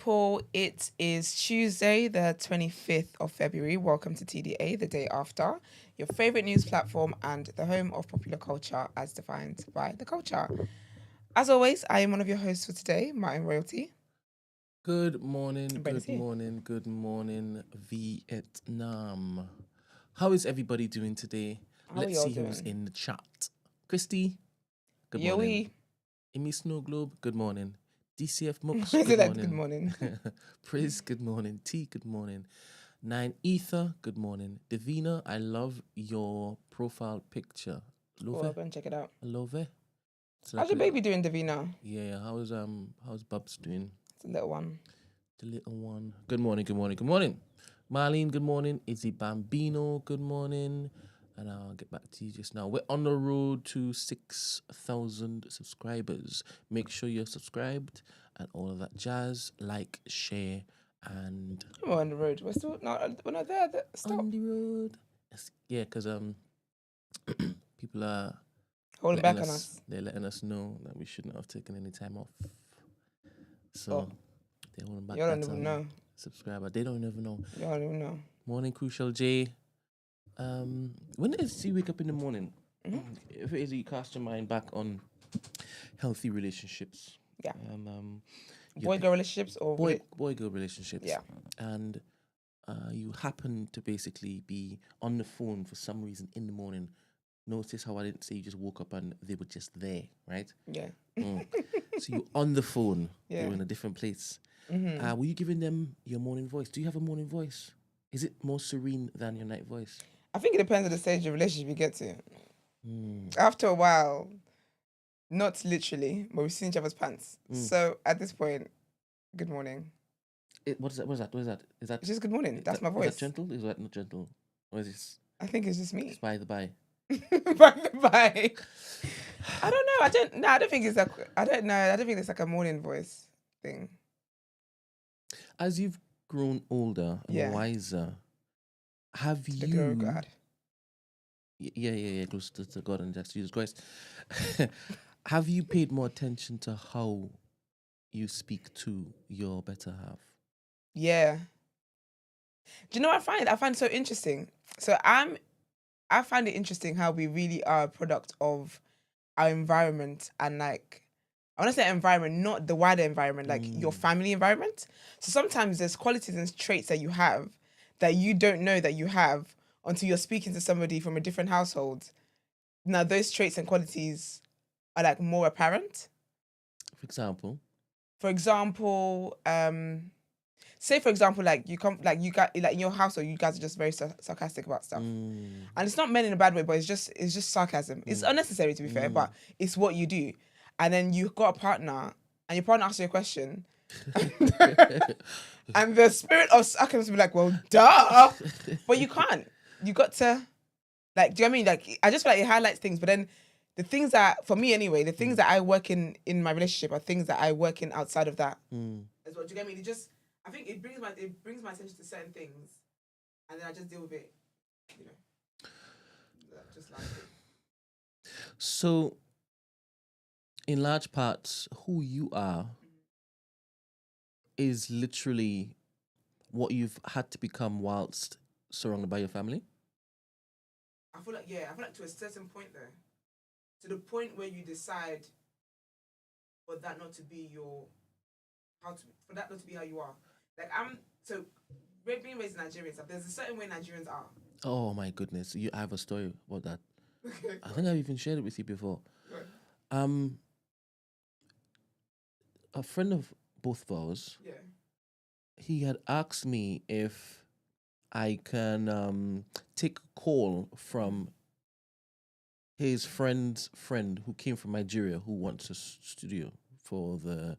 people. It is Tuesday, the 25th of February. Welcome to TDA, the day after, your favorite news platform and the home of popular culture as defined by the culture. As always, I am one of your hosts for today, Martin Royalty. Good morning, And Brent is good here. morning, good morning, Vietnam. How is everybody doing today? How are Let's y'all see who's doing? in the chat. Christy, good Yeah, morning. Amy Snow Globe, good morning. DCF Mux, Is it good like good morning. morning? Priz, good morning. T, good morning. Nine Ether, good morning. Davina, I love your profile picture. Love Cool, I'll it. go and check it out. I love it. It's How's like your a little, baby doing, Davina? yeah. How's Bubs doing? It's a little one. The little one. Good morning, good morning, good morning. Marlene, good morning. Izzy Bambino, good morning. And I'll get back to you just now. We're on the road to 6,000 subscribers. Make sure you're subscribed and all of that jazz. Like, share, and We're on the road. We're not there. Stop. on the road. Yeah, because people are Holding letting back on us. us. They're letting us know that we shouldn't have taken any time off. So Oh, they're holding back you don't that even know. subscriber. They don't even know. You don't even know. Morning, Crucial J. When does you wake up in the morning? Mm-hmm. If it is, you cast your mind back on healthy relationships. Yeah. You Boy girl relationships or boy girl relationships. Yeah. And you happen to basically be on the phone for some reason in the morning. Notice how I didn't say you just woke up and they were just there, right? Yeah. So you're on the phone. They Yeah. were in a different place. Mm-hmm. Were you giving them your morning voice? Do you have a morning voice? Is it more serene than your night voice? I think it depends on the stage of relationship you get to. Mm. After a while, not literally, but we've seen each other's pants. So at this point, good morning. What is that? What is that? What is that? Is that It's just good morning. That's my is that voice. gentle? Is that not gentle? Or is this I think it's just me. just by the by? By the by. I don't know. I don't think it's like. I don't know. I don't think it's like a morning voice thing. As you've grown older and Yeah. wiser, have The glory of you? God. Yeah. Close to God and just Jesus Christ. Have you paid more attention to how you speak to your better half? Yeah. Do you know what I find? I find so interesting. So I find it interesting how we really are a product of our environment and like I want to say environment, not the wider environment, like your family environment. So sometimes there's qualities and traits that you have that you don't know that you have until you're speaking to somebody from a different household. Now those traits and qualities are like more apparent. For example, For example, say for example, like you got like in your household, you guys are just very sarcastic about stuff. And it's not meant in a bad way, but it's just sarcasm. It's unnecessary to be fair, but it's what you do. And then you got a partner, and your partner asks you a question, and the spirit of sarcasm will be like, "Well, duh," but you can't. You got to like, do you know what I mean? Like, I just feel like it highlights things, but then the things that, for me anyway, the things that I work in my relationship are things that I work in outside of that as well. Do you get me? It just, I think it brings my attention to certain things, and then I just deal with it. You know, just like it. so in large parts, who you are is literally what you've had to become whilst surrounded by your family. I feel like to a certain point though, to the point where you decide for that not to be your for that not to be how you are. Like being raised in Nigeria, there's a certain way Nigerians are. Oh my goodness, I have a story about that. I think I've even shared it with you before. Good. A friend of both of ours, Yeah. he had asked me if I can take a call from his friend's friend who came from Nigeria who wants a studio for the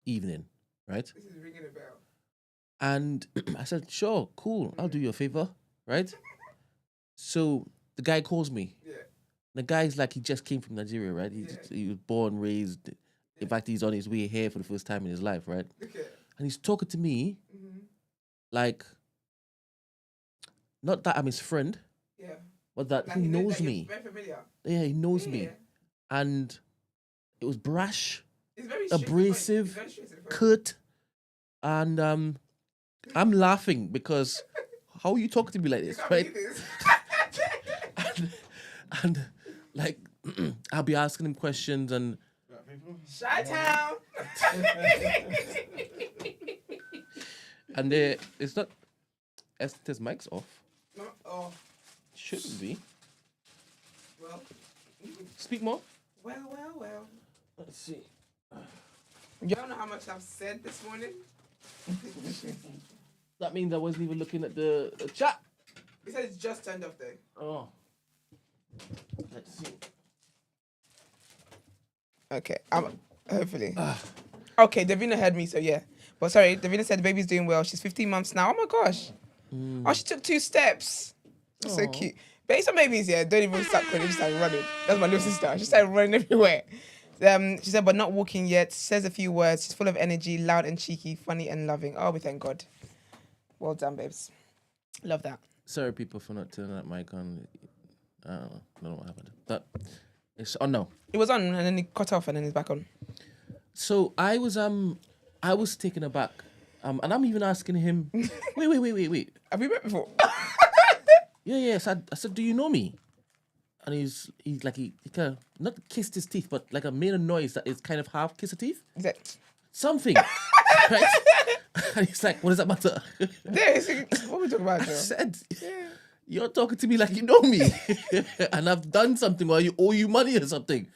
evening, right? This is ringing a bell. And I said, sure, cool, I'll do you a favor, right? So the guy calls me. Yeah. The guy's like, he just came from Nigeria, right? He was born, raised. In fact, he's on his way here for the first time in his life, right? Okay. And he's talking to me like, not that I'm his friend, Yeah. but that Like he knows that me. Very familiar. Yeah, he knows me. Yeah. And it was brash, It's very abrasive, It's very straight to the point. curt. and I'm laughing because how are you talking to me like this, right? and like I'll be asking him questions and Chi-town. and there it's not Esther's mic's off. No, oh, Shouldn't be. well, Speak more. well. Let's see. You don't know how much I've said this morning? That means I wasn't even looking at the chat. He said it's just turned off though. Oh. Let's see. Okay, hopefully. Okay, Davina heard me, so yeah. But sorry, Davina said the baby's doing well. She's 15 months now. Oh my gosh. Oh, she took 2 steps. That's so Aw. cute. Based on babies, yeah, don't even start crying. They just started running. That's my little sister. She started running everywhere. She said, but not walking yet. Says a few words. She's full of energy, loud and cheeky, funny and loving. Oh, we thank God. Well done, babes. Love that. Sorry, people, for not turning that mic on. I don't know what happened. But it's on now. It was on and then it cut off and then it's back on. So I was taken aback. And I'm even asking him, wait. Have we met before? Yeah. I said, do you know me? And he's like, he kind of, not kissed his teeth, but like made a noise that is kind of half kiss of teeth. Is that... Something. Right? And he's like, what does that matter? Yeah, what are we talking about, I Joe? said, you're talking to me like you know me. And I've done something or you owe you money or something.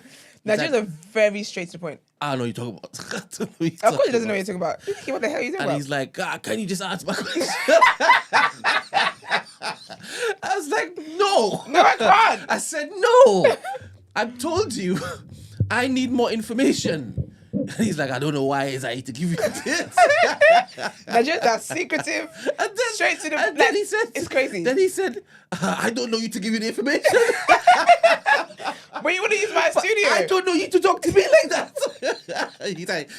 Nigerians are very straight to the point. I don't know what you're talking about. I don't know what you're Of course he talking doesn't know about. what you're talking about. What the hell are you talking And about? he's like, can you just answer my question? I was like, no. No, I can't. I said, no. I've told you I need more information. And he's like, I don't know why is I to give you this. Nigerians are secretive. And then, Straight to the... and then he said, it's crazy. Then he said, I don't know you to give you the information. But you want to use my studio. I don't know you to talk to me like that. he's like,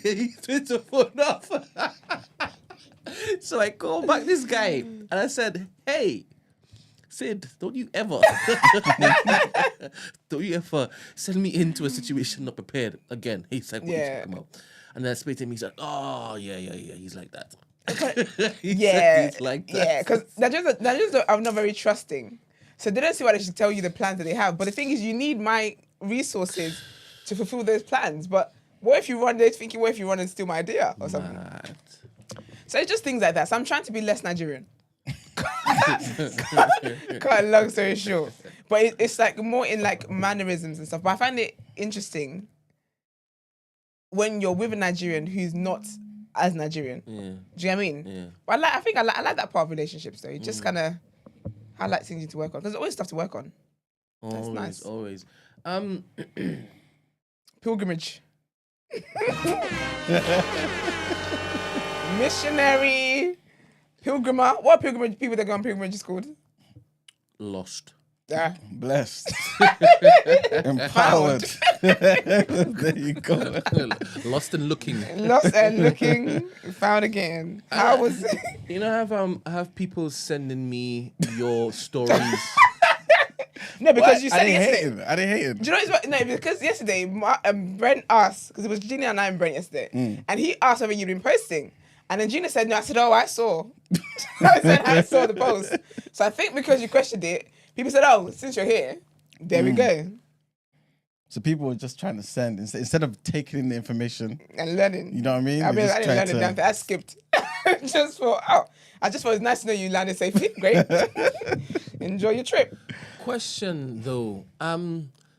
he switched the phone off. So I called back this guy and I said, hey, Sid, don't you ever send me into a situation not prepared again. He's like, what are you talking about? And then I spoke to him, he's like, oh, yeah, he's like that. He's like that. Yeah, because Nigerians are not very trusting. So they don't see why they should tell you the plans that they have. But the thing is, you need my resources to fulfill those plans. But what if you run, they're thinking, what if you run and steal my idea or something? Mad. So it's just things like that. So I'm trying to be less Nigerian. Cut a long story short. But it's like more in like mannerisms and stuff. But I find it interesting when you're with a Nigerian who's not as Nigerian. Yeah. Do you know what I mean? Yeah. But I think I like that part of relationships though. You just kind of highlight things you need to work on. Because there's always stuff to work on. That's nice. Always. Pilgrimage. Missionary. Pilgrimer. What pilgrimage people that go on pilgrimage is called? Lost. Yeah. Blessed. Empowered. There you go. Lost and looking. Lost and looking, found again. How was it? You know, I have people sending me your stories. No, because you said it yesterday. I didn't hate it. Do you know what? No, because yesterday, Brent asked, because it was Gina and I and Brent yesterday, and he asked whether you'd been posting. And then Gina said, no. I said, oh, I saw. I said, I saw the post. So I think because you questioned it, people said, oh, since you're here, there we go. So people were just trying to send, instead of taking in the information. And learning. You know what I mean? I mean, They I just didn't learn tried it down to- there. I skipped. I just thought it's nice to know you landed safely. Great. Enjoy your trip. Question though,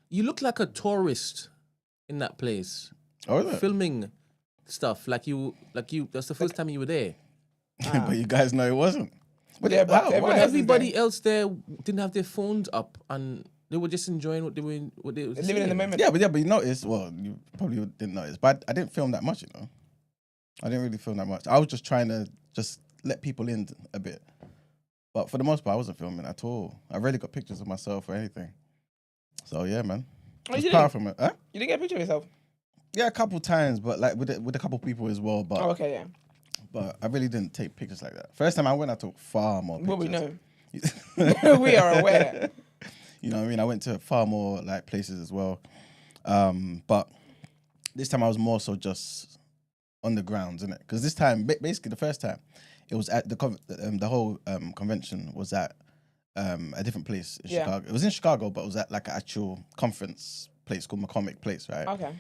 you look like a tourist in that place, Oh, is it? filming stuff. Like you. That's the first time you were there. But you guys know it wasn't. Yeah, but everyone else is Everybody else there didn't have their phones up, and they were just enjoying what they were. What they were living in the seeing. moment. Yeah, but you noticed. Well, you probably didn't notice, but I didn't film that much. You know, I didn't really film that much. I was just trying to just let people in a bit. But for the most part, I wasn't filming at all. I rarely got pictures of myself or anything. So yeah, man. Oh, It's you power didn't? from it. Huh? You didn't get a picture of yourself? Yeah, a couple times, but like with a couple people as well. But Oh, okay, yeah. but I really didn't take pictures like that. First time I went, I took far more pictures. Well, we know. We are aware. You know what I mean? I went to far more like places as well. But this time I was more so just on the grounds, innit? Because this time, basically the first time, it was at the whole convention was at a different place in Chicago. It was in Chicago, but it was at like an actual conference place called McCormick Place, right? Okay.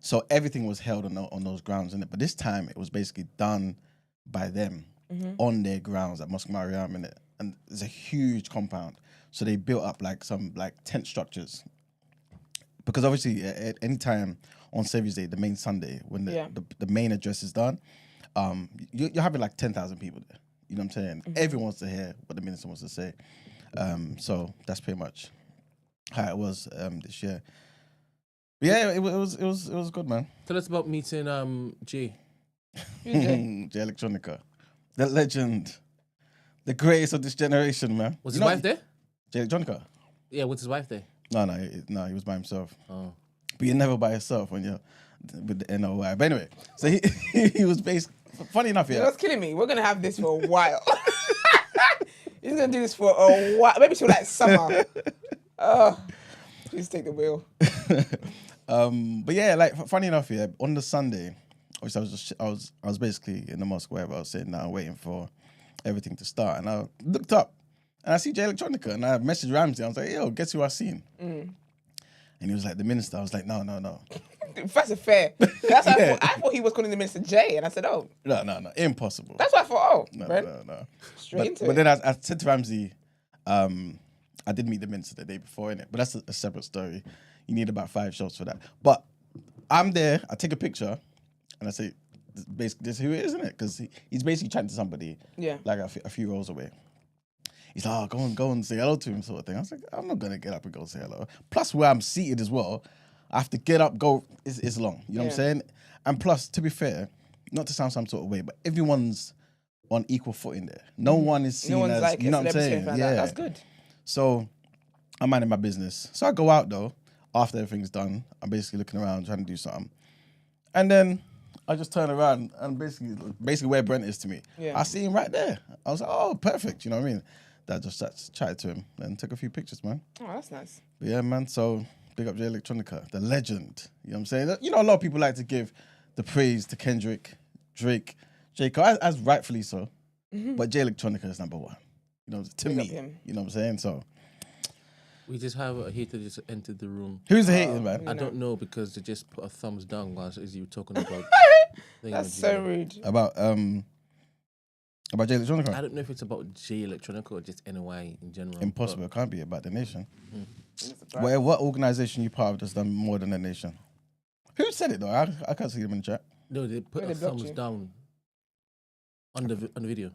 So everything was held on those grounds, innit? But this time it was basically done by them on their grounds at Mosque Mariam, innit? And it's a huge compound. So they built up like some like tent structures. Because obviously at any time on Saviour's Day, the main Sunday, when the main address is done, you're having like 10,000 people there. You know what I'm saying? Everyone wants to hear what the minister wants to say. So that's pretty much how it was this year. But yeah, it was good, man. Tell us about meeting Jay. Jay Electronica, the legend, the greatest of this generation, man. Was his wife there? Jay Electronica? Yeah, was his wife there? No, he was by himself. Oh. But you're never by yourself when you're with the NOI. But anyway, so he was based. Funny enough, You know what's killing me? We're gonna have this for a while. He's gonna do this for a while, maybe till like summer. Please take the wheel. But yeah, like funny enough, yeah, on the Sunday, which I was basically in the mosque wherever I was sitting down waiting for everything to start, and I looked up and I see Jay Electronica, and I messaged Ramsey. I was like, "Yo, guess who I seen?" And he was like, "The minister." I was like, "No." That's a fair. That's what I thought he was calling the minister Jay, and I said, "Oh, No, impossible." that's what I thought. Oh, No. Straight into But it. then I said to Ramsey, I did meet the minister the day before, innit? But that's a separate story. You need about 5 shots for that. But I'm there, I take a picture, and I say, basically, this is who it is, isn't it? Because he's basically chatting to somebody like a few rows away. He's like, oh, go and say hello to him, sort of thing. I was like, I'm not going to get up and go say hello. Plus, where I'm seated as well, I have to get up, go, it's long. You know what I'm saying? And plus, to be fair, not to sound some sort of way, but everyone's on equal footing there. No one is seen as, like you know what I'm saying? Like that. That's good. So I'm minding my business. So I go out though, after everything's done. I'm basically looking around, trying to do something. And then I just turn around and basically where Brent is to me. I see him right there. I was like, oh, perfect. You know what I mean? That just chatted to him and took a few pictures, man. Oh, that's nice. But yeah, man. So big up Jay Electronica, the legend. You know what I'm saying? You know, a lot of people like to give the praise to Kendrick, Drake, J. Cole, as rightfully so. But Jay Electronica is number one. You know, to me. You know what I'm saying? So We just have a hater just entered the room. who's the hater, man? I don't know because they just put a thumbs down whilst as you were talking about. That's so rude. About Jay Electronica? I don't know if it's about Jay Electronica or just NOI in general. Impossible. It can't be about the nation. What organization you part of that's done more than the nation? Who said it though? I can't see them in the chat. No, they put a thumbs down on the video.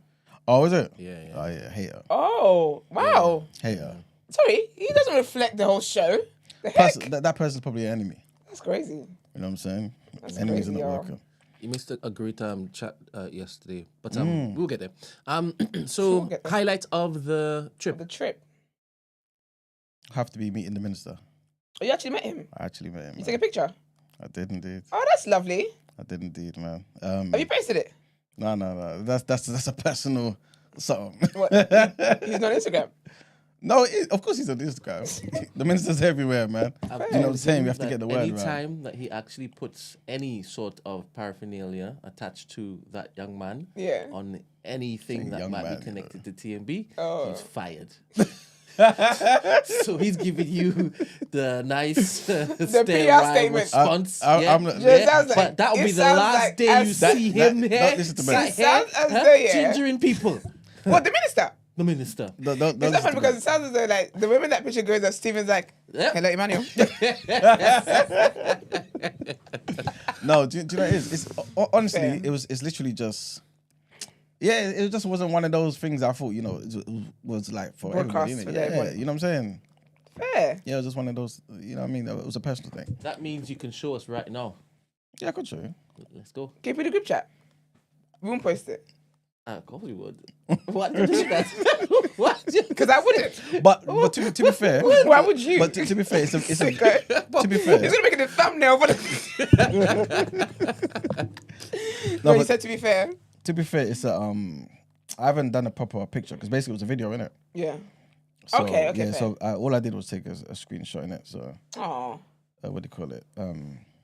Oh, is it? Yeah. Oh yeah, hater. Oh, wow. Hater. Sorry, he doesn't reflect the whole show. The Plus, heck? that person's probably an enemy. That's crazy. You know what I'm saying? That's Enemies crazy, are not y'all. welcome. You missed a great chat yesterday, but we'll get there. So get there. highlight of the trip. The trip. Have to be meeting the minister. Oh, you actually met him? I actually met him. You take a picture? I did indeed. Oh, that's lovely. I did indeed, man. Have you posted it? No. That's a personal something. What? He's not on Instagram? No, of course he's on Instagram. The minister's everywhere, man. You know what I'm saying? We have to get the word right. Anytime that he actually puts any sort of paraphernalia attached to that young man on anything that might be connected to TMB, he's fired. So he's giving you the nice statement response. But that will be the last day you see him here. Listen to me. Gingering people. What, the minister? The minister. It's not funny because it sounds as though like the moment that picture goes up, Stephen's like, hello, Emmanuel. No, do you know what it is? It's honestly, it's literally just. Yeah, it just wasn't one of those things I thought, you know, it was like for everybody, innit? Yeah, you know what I'm saying? Fair. Yeah, it was just one of those, you know what I mean? It was a personal thing. That means you can show us right now. Yeah, I could show you. Let's go. Keep it in the group chat. We won't post it. Of course we would. What? What? Because I wouldn't. But to be fair, why would you? But to be fair, it's a to be fair, he's gonna make it a thumbnail for the. No, he said to be fair. To be fair, it's a I haven't done a proper picture because basically it was a video, innit? Yeah. So, okay. Yeah. Fair. So all I did was take a screenshot in it. So. Oh. What do you call it?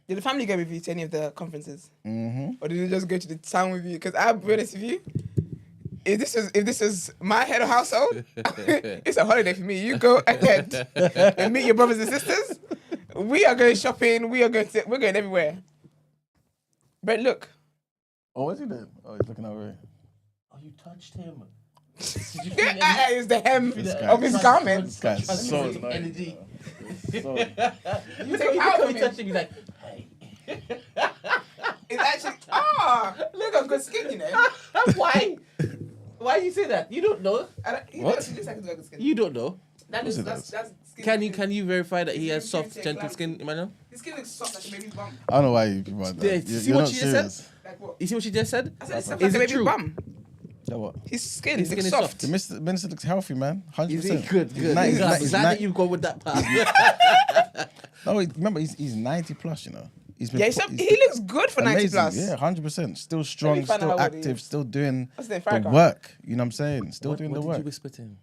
Did the family go with you to any of the conferences? Mm-hmm. Or did they just go to the town with you? Because I'll be honest with you, if this was my head of household, it's a holiday for me. You go ahead and meet your brothers and sisters. We are going shopping. We're going everywhere. Brent, look. Oh, what's he doing? Oh, he's looking over here. Oh, you touched him. It's the hem guy- of his garments. This guy's so Transmitting annoying. energy. So, You take out of me. touch him. He's like, hey. It's actually look, I've got skin, you know. Why? Why you say that? You don't know. What? He looks like he's got good skin. You don't know. That's it skin. Can you verify that he has His soft, skin gentle like- skin, Emmanuel? His skin looks soft like a baby bum. I don't know why you people are Yeah, that. see You're what not she just serious. Like what? You see what she just said? I said it's soft Is like a it baby true? bum. Yeah, what? His skin His looks skin is soft. The minister looks healthy, man. 100%. Is he good? Good. Nice, Glad nice, glad nice. that you go with that part. No, remember he's 90 plus. You know, he's been. Yeah, he looks good for 90 amazing. plus. Yeah, 100%. Still strong, find out still how old he active, is. still doing What's the the Farrakhan? work. You know what I'm saying? Still What doing did the you work. whisper to him?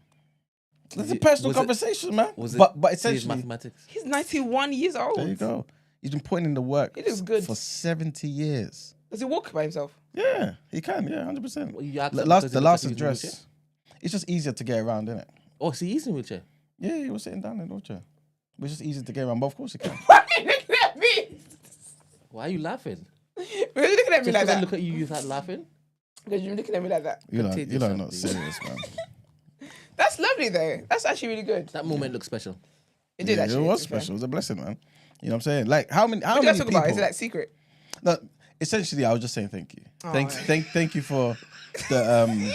It's a personal was it- conversation, man. Was it but to his essentially, mathematics? He's 91 years old. there you go. He's been putting in the work He looks good. for 70 years. Does he walk by himself? Yeah, he can. Yeah, 100%. Well, you asked him Last because the he last looked like he was in a address. It's just easier to get around, isn't it? Oh, see, he's in a wheelchair. Yeah, he was sitting down in the wheelchair. It was just easier to get around, but of course he can. Why are you looking at me? Why are you laughing? Why are you looking at me Just like because I that? look at you, you start laughing? Because you're looking at me like that. You know, Continue, you know, son, not please. serious, man. That's lovely though. That's actually really good. That moment looks special. It did Yeah, actually. it was to be fair. special. It was a blessing, man. You know what I'm saying? Like how many What do you guys people? talk about? Is it like secret? No, essentially, I was just saying thank you. Oh, Thank you for the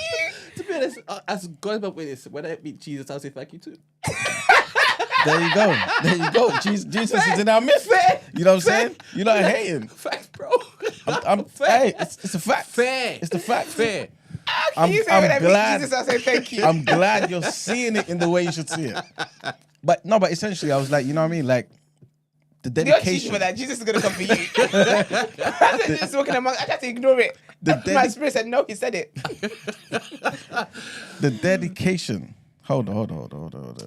To be honest, as God up with this, when I meet Jesus, I'll say thank you too. There you go. There you go. Jesus is in our midst. You know what I'm saying? You're not hating. Facts, bro. Hey, it's a fact. Fair. It's the fact. Fair. Can you say when I meet glad. Jesus, I say thank you. I'm glad you're seeing it in the way you should see it. But essentially, I was like, you know what I mean? Like the You're cheating dedication. for that. Jesus is gonna come for you. I said just walking among. I tried to ignore it. My spirit said no. He said it. The dedication. Hold on.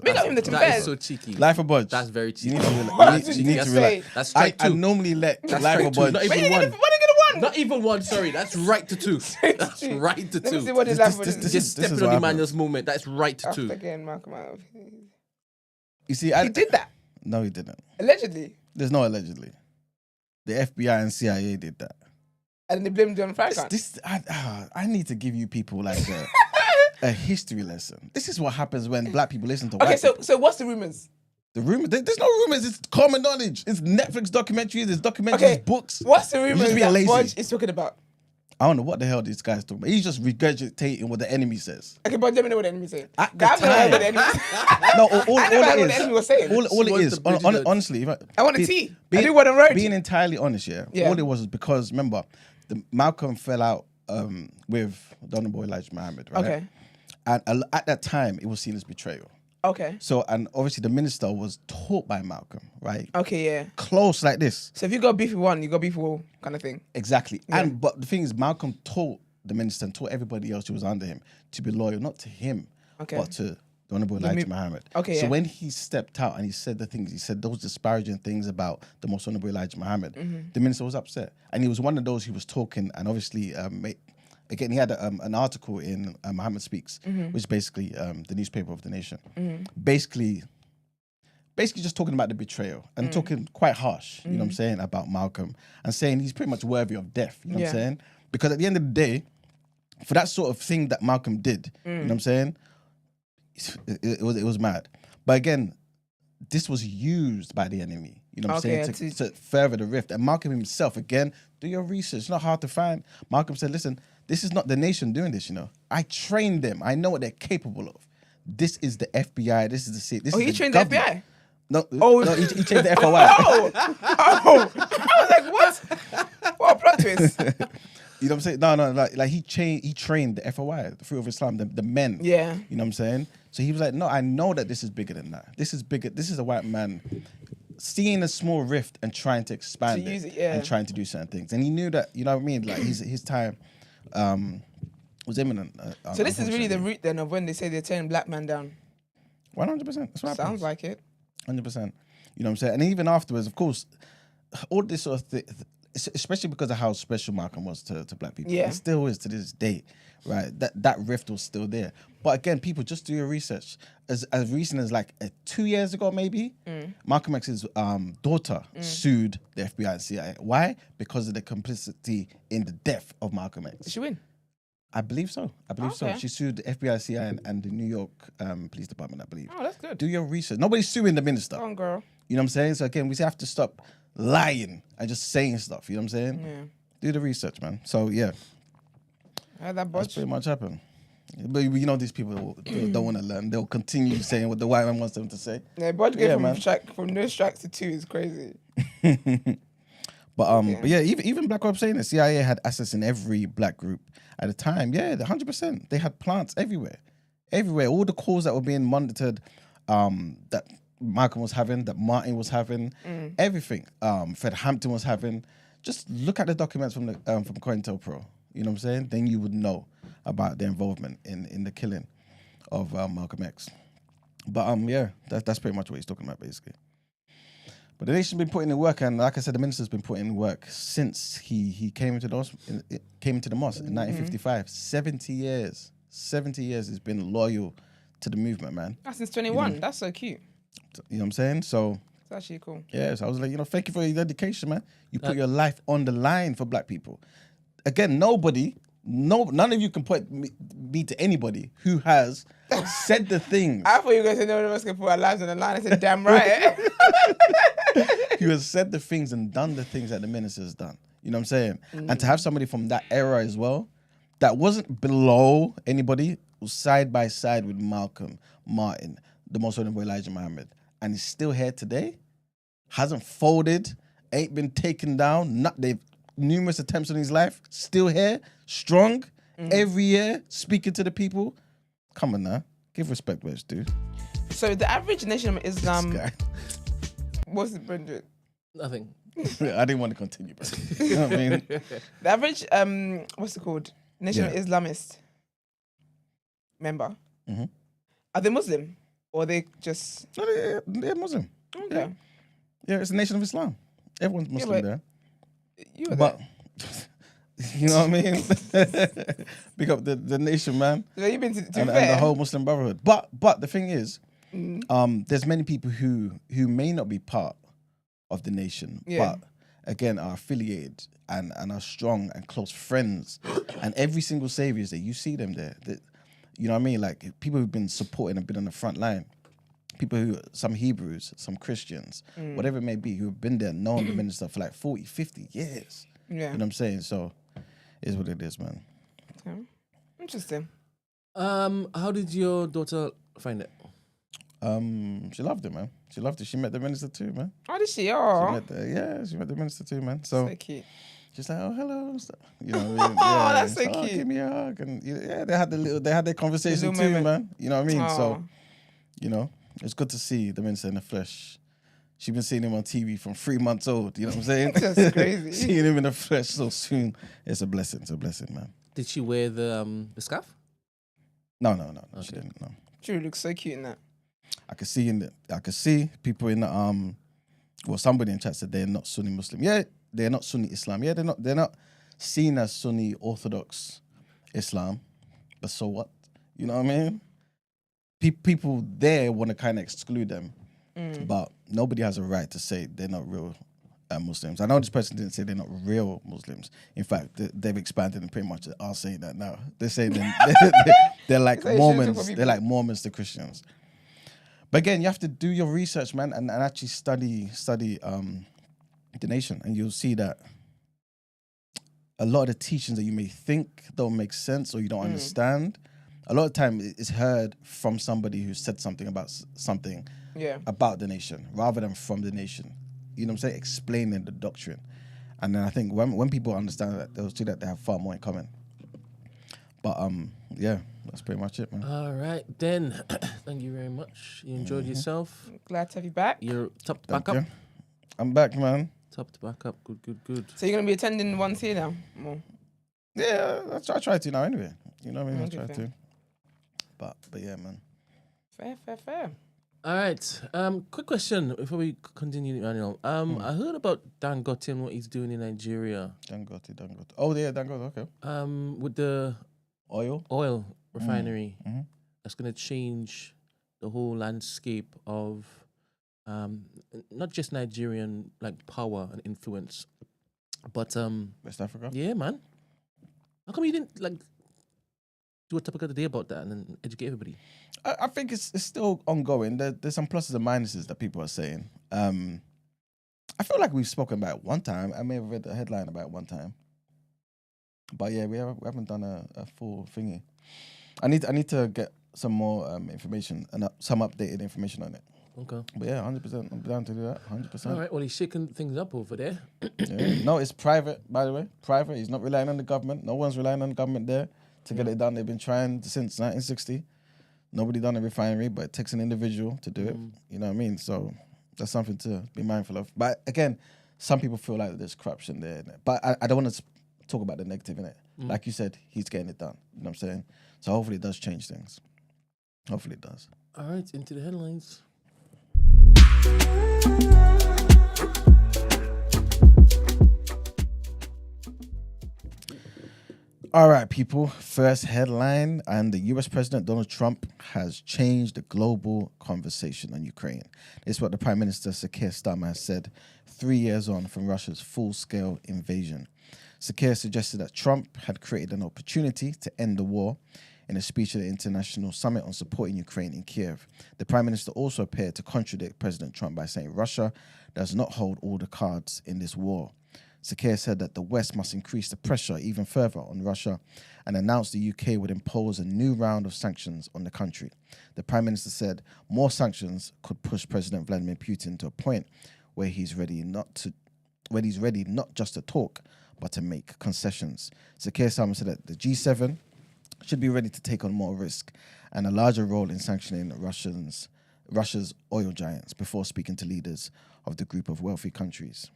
Big up him. The That fair. is so cheeky. Life of Budge. That's very You cheeky. need to What relax. did You you need just to relax. say? That's strike I two. normally let That's Life strike of two. Budge. Not When even are one. you gonna one? Not even one. Sorry, that's right to two. That's Two. right to Let me see two. what his life was. this Just is stepping what on happened. Emmanuel's moment. That's right to two. Again, Malcolm out. You see, He did that No, he didn't. allegedly, There's no allegedly. The FBI and CIA did that. and then they blamed you on Farrakhan. I need to give you people like a history lesson. This is what happens when black people listen to Okay, white people. so what's the rumors? The rumor, there's no rumors. It's common knowledge. It's Netflix documentaries. There's documentaries, Okay, books. What's the You're rumors just being that lazy. Budge is talking about? I don't know what the hell these guys talking about. He's just regurgitating what the enemy says. Okay, but let me know what the enemy saying. At I've the never heard what the time. enemy said. No, all I never heard what it the enemy is. was saying. All She it wants is. to bridge the dot. Honestly, if I want a be- tea. I being- do what I'm road. Being entirely honest, Yeah. all it was because remember, Malcolm fell out with the Honorable Elijah Muhammad, right? Okay. And at that time, it was seen as betrayal. Okay. So, and obviously, the minister was taught by Malcolm, right? Okay, yeah. Close like this, So if you got beef with one, you got beef with all kind of thing. exactly. Yeah. And but the thing is, Malcolm taught the minister and taught everybody else who was under him to be loyal, not to him, Okay. but to the Honorable Elijah Muhammad. Okay, So yeah. when he stepped out and he said the things, he said those disparaging things about the Most Honorable Elijah Muhammad, Mm-hmm. the minister was upset. And he was one of those who was talking, and obviously, again, he had an article in Muhammad Speaks, Mm-hmm. which is basically the newspaper of the nation. Basically just talking about the betrayal and talking quite harsh, you know what I'm saying, about Malcolm and saying he's pretty much worthy of death, you know what I'm Yeah. saying? Because at the end of the day, for that sort of thing that Malcolm did, you know what I'm saying, it was mad. But again, this was used by the enemy, you know what I'm Okay, saying, to further the rift. And Malcolm himself, again, do your research. It's not hard to find. Malcolm said, listen, this is not the nation doing this, you know. I trained them. I know what they're capable of. This is the FBI. This is the C. This Oh, is he the trained government. the FBI? No, Oh. no, he trained the FOI. Oh! I was like, what? What a plot twist. You know what I'm saying? No, like he trained the FOI, the Fruit of Islam, the men. Yeah. You know what I'm saying? So he was like, no, I know that this is bigger than that. This is bigger. This is a white man seeing a small rift and trying to expand To use it, yeah. and trying to do certain things. And he knew that, you know what I mean? Like his time was imminent. So this is really the unfortunately. root then of when they say they're turning black man down. 100%. That's what Sounds happens. like it. 100%. You know what I'm saying? And even afterwards, of course, all this sort of thing, especially because of how special Malcolm was to black people. Yeah. It still is to this day, right? That rift was still there. But again, people, just do your research. As recent as like 2 years ago, maybe, Malcolm X's daughter sued the FBI and CIA. Why? Because of the complicity in the death of Malcolm X. Did she win? I believe so. So. Okay. She sued the FBI, CIA, and the New York Police Department, I believe. Oh, that's good. Do your research. Nobody's suing the minister. Go on, girl. You know what I'm saying? So again, we have to stop lying and just saying stuff. You know what I'm saying? Yeah. Do the research, man. So yeah, How that that's budge? pretty much happened. But you know, these people don't want to learn. They'll continue saying what the white man wants them to say. Yeah, budge Yeah, go man. from no strikes to 2 is crazy. But yeah, even Black Ops saying the CIA had assets in every black group at the time. Yeah, 100%. They had plants everywhere. All the calls that were being monitored, that Malcolm was having, that Martin was having, everything. Fred Hampton was having. Just look at the documents from the from COINTELPRO. You know what I'm saying? Then you would know about their involvement in the killing of Malcolm X. But yeah, that's pretty much what he's talking about, basically. But the nation's been putting in work, and like I said, the minister's been putting in work since he came into the mosque in 1955. 70 years. 70 years he's been loyal to the movement, man. That's since 21. You know. That's so cute. You know what I'm saying? So It's actually cool. yeah, so I was like, thank you for your dedication, man. You put your life on the line for black people. Again, none of you can put me to anybody who has said the things. I thought you were going to say none of us can put our lives on the line. I said, damn right. Who has said the things and done the things that the minister has done. You know what I'm saying? And to have somebody from that era as well, that wasn't below anybody, was side by side with Malcolm, Martin, the most honorable Elijah Muhammad, and is still here today, hasn't folded, ain't been taken down, they've numerous attempts on his life, still here, strong, every year, speaking to the people. Come on now, give respect where it's due. So the average nation of Islam, This guy. what's the Brent? Nothing. I didn't want to continue, but you know what I mean? The average, what's it called? Nation of Islamist member. Are they Muslim? Or are they just... No, they're Muslim. Okay. Yeah, it's a nation of Islam. Everyone's Muslim but there. You were But, you know what I mean? Pick up the nation, man. there. So you've been to And fair. the whole Muslim Brotherhood. But the thing is, there's many people who may not be part of the nation, Yeah. but again are affiliated and are strong and close friends. And every single Savior's Day, you see them there. You know what I mean? Like people who've been supporting and been on the front line. People who, some Hebrews, some Christians, whatever it may be, who have been there, known the minister for like 40, 50 years. Yeah. You know what I'm saying? So, it is what it is, man. Okay. Interesting. How did your daughter find it? She loved it, man. She loved it. She met the minister too, man. Oh, did she? She Oh, met the minister too, man. so So cute. she's like, oh, hello. and stuff. You know what I mean? Oh, that's so she's like, cute. give me a hug. And yeah, they had their conversation little too, moment. man. You know what I mean? Oh. So, you know, it's good to see the minister in the flesh. She's been seeing him on TV from 3 months old. You know what I'm saying? That's crazy. Seeing him in the flesh so soon, it's a blessing. It's a blessing, man. Did she wear the scarf? No. She Okay. didn't. No. She looks so cute in that. I could see people in the well, somebody in chat said they're not Sunni Muslim. Yeah, they're not Sunni Islam. Yeah, they're not seen as Sunni Orthodox Islam. But so what? You know what I mean? People there want to kind of exclude them, but nobody has a right to say they're not real Muslims. I know this person didn't say they're not real Muslims. In fact, they've expanded and pretty much are saying that now. They're saying they're like So you should talk Mormons. for They're people. like Mormons to Christians. But again, you have to do your research, man, and actually study the nation, and you'll see that a lot of the teachings that you may think don't make sense or you don't understand, a lot of time it's heard from somebody who said something about something Yeah. about the nation rather than from the nation. You know what I'm saying? Explaining the doctrine. And then I think when people understand that, they'll see that they have far more in common. But yeah, that's pretty much it, man. All right, then. Thank you very much. You enjoyed yourself. Glad to have you back. You're topped Thank back up. you. I'm back, man. Topped back up. Good. So you're gonna be attending ones here now? More. Yeah, I try to now anyway. You know what I mean? I Okay, try fair. to. But yeah, man. Fair. All right. Quick question before we continue, Daniel. I heard about Dangote and what he's doing in Nigeria. Dangote. Oh, yeah, Dangote. Okay. With the Oil. oil refinery, Mhm. that's gonna change the whole landscape of not just Nigerian like power and influence, but West Africa. yeah, man. How come you didn't like do a topic of the day about that and then educate everybody? I think it's still ongoing. There's some pluses and minuses that people are saying. I feel like we've spoken about it one time. I may have read a headline about it one time. But yeah, we haven't done a full thingy. I need to get some more information and some updated information on it. Okay. But yeah, 100%. I'm down to do that. 100%. All right. Well, he's shaking things up over there. Yeah. No, it's private, by the way. Private. He's not relying on the government. No one's relying on the government there to get it done. They've been trying since 1960. Nobody done a refinery, but it takes an individual to do it. You know what I mean? So that's something to be mindful of. But again, some people feel like there's corruption there. But I don't want to talk about the negative in it. Like you said, he's getting it done. You know what I'm saying? So hopefully it does change things. Hopefully it does. All right. Into the headlines. All right, people. First headline, and the US President Donald Trump has changed the global conversation on Ukraine. This is what the Prime Minister Sir Keir Starmer has said 3 years on from Russia's full-scale invasion. Sir Keir suggested that Trump had created an opportunity to end the war in a speech at the International Summit on supporting Ukraine in Kiev. The Prime Minister also appeared to contradict President Trump by saying Russia does not hold all the cards in this war. Sir Keir said that the West must increase the pressure even further on Russia and announced the UK would impose a new round of sanctions on the country. The Prime Minister said more sanctions could push President Vladimir Putin to a point where he's ready not just to talk, but to make concessions. Sir Keir Starmer said that the G7 should be ready to take on more risk and a larger role in sanctioning Russia's oil giants before speaking to leaders of the group of wealthy countries.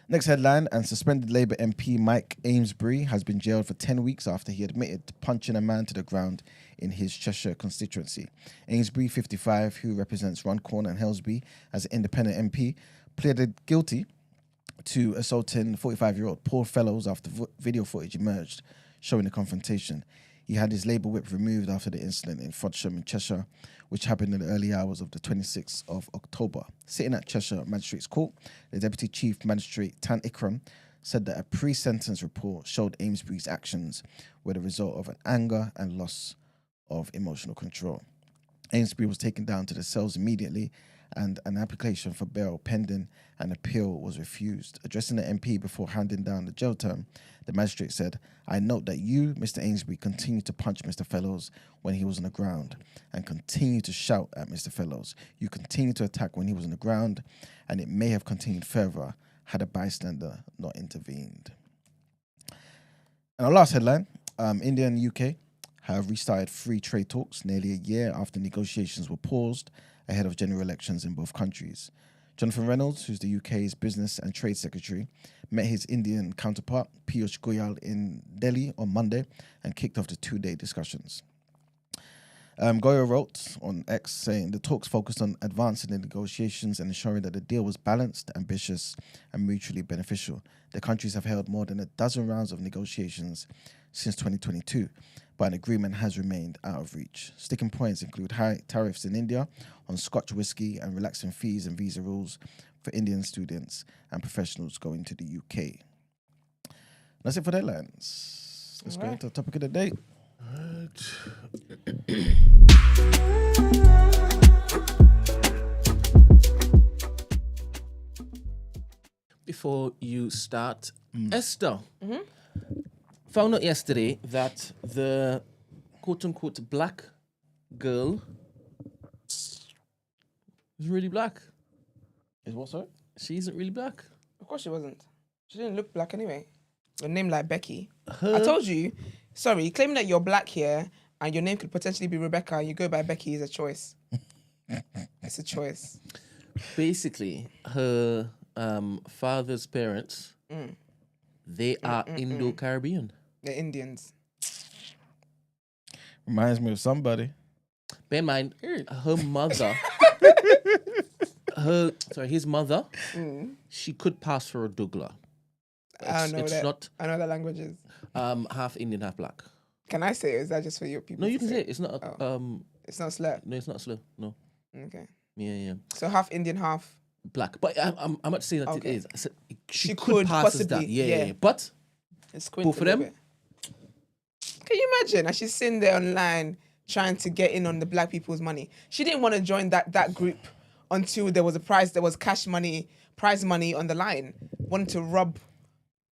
Next headline, and suspended Labour MP Mike Amesbury has been jailed for 10 weeks after he admitted to punching a man to the ground in his Cheshire constituency. Amesbury, 55, who represents Runcorn and Helsby as an independent MP, pleaded guilty to assaulting 45-year-old Paul Fellows after video footage emerged showing the confrontation. He had his Labour whip removed after the incident in Frodsham in Cheshire, which happened in the early hours of the 26th of October. Sitting at Cheshire Magistrates Court, the Deputy Chief Magistrate Tan Ikram said that a pre-sentence report showed Amesbury's actions were the result of an anger and loss of emotional control. Amesbury was taken down to the cells immediately and an application for bail pending and appeal was refused. Addressing the MP before handing down the jail term, the magistrate said, "I note that you, Mr. Amesbury, continued to punch Mr. Fellows when he was on the ground and continued to shout at Mr. Fellows. You continued to attack when he was on the ground, and it may have continued further had a bystander not intervened." And our last headline, India and the UK have restarted free trade talks nearly a year after negotiations were paused ahead of general elections in both countries. Jonathan Reynolds, who's the UK's Business and Trade Secretary, met his Indian counterpart, Piyush Goyal, in Delhi on Monday and kicked off the two-day discussions. Goyal wrote on X saying the talks focused on advancing the negotiations and ensuring that the deal was balanced, ambitious, and mutually beneficial. The countries have held more than a dozen rounds of negotiations since 2022, but an agreement has remained out of reach. Sticking points include high tariffs in India on Scotch whisky and relaxing fees and visa rules for Indian students and professionals going to the UK. That's it for the headlines. Let's go into the topic of the day. Before you start, Esther, found out yesterday that the quote-unquote black girl is really black. Is what, sorry? She isn't really black. Of course she wasn't. She didn't look black anyway. With a name like Becky. I told you, sorry, claiming that you're black here and your name could potentially be Rebecca and you go by Becky is a choice. It's a choice. Basically, her father's parents, they are Indo-Caribbean. They're Indians. Reminds me of somebody. Bear in mind, her mother, his mother, she could pass for a Douglas. I don't know It's that. not I know the languages. half Indian, half black. Can I say it? Is that just for your people? No, you to can say it. It's not. It's not slur. No, it's not slow. No. Okay. Yeah. So half Indian, half. Black, but I'm not saying that Okay. it is. I said she could pass as that. possibly, Yeah. yeah. But It's both of them. Can you imagine? And she's sitting there online trying to get in on the black people's money. She didn't want to join that group until there was cash money, prize money on the line. Wanted to rob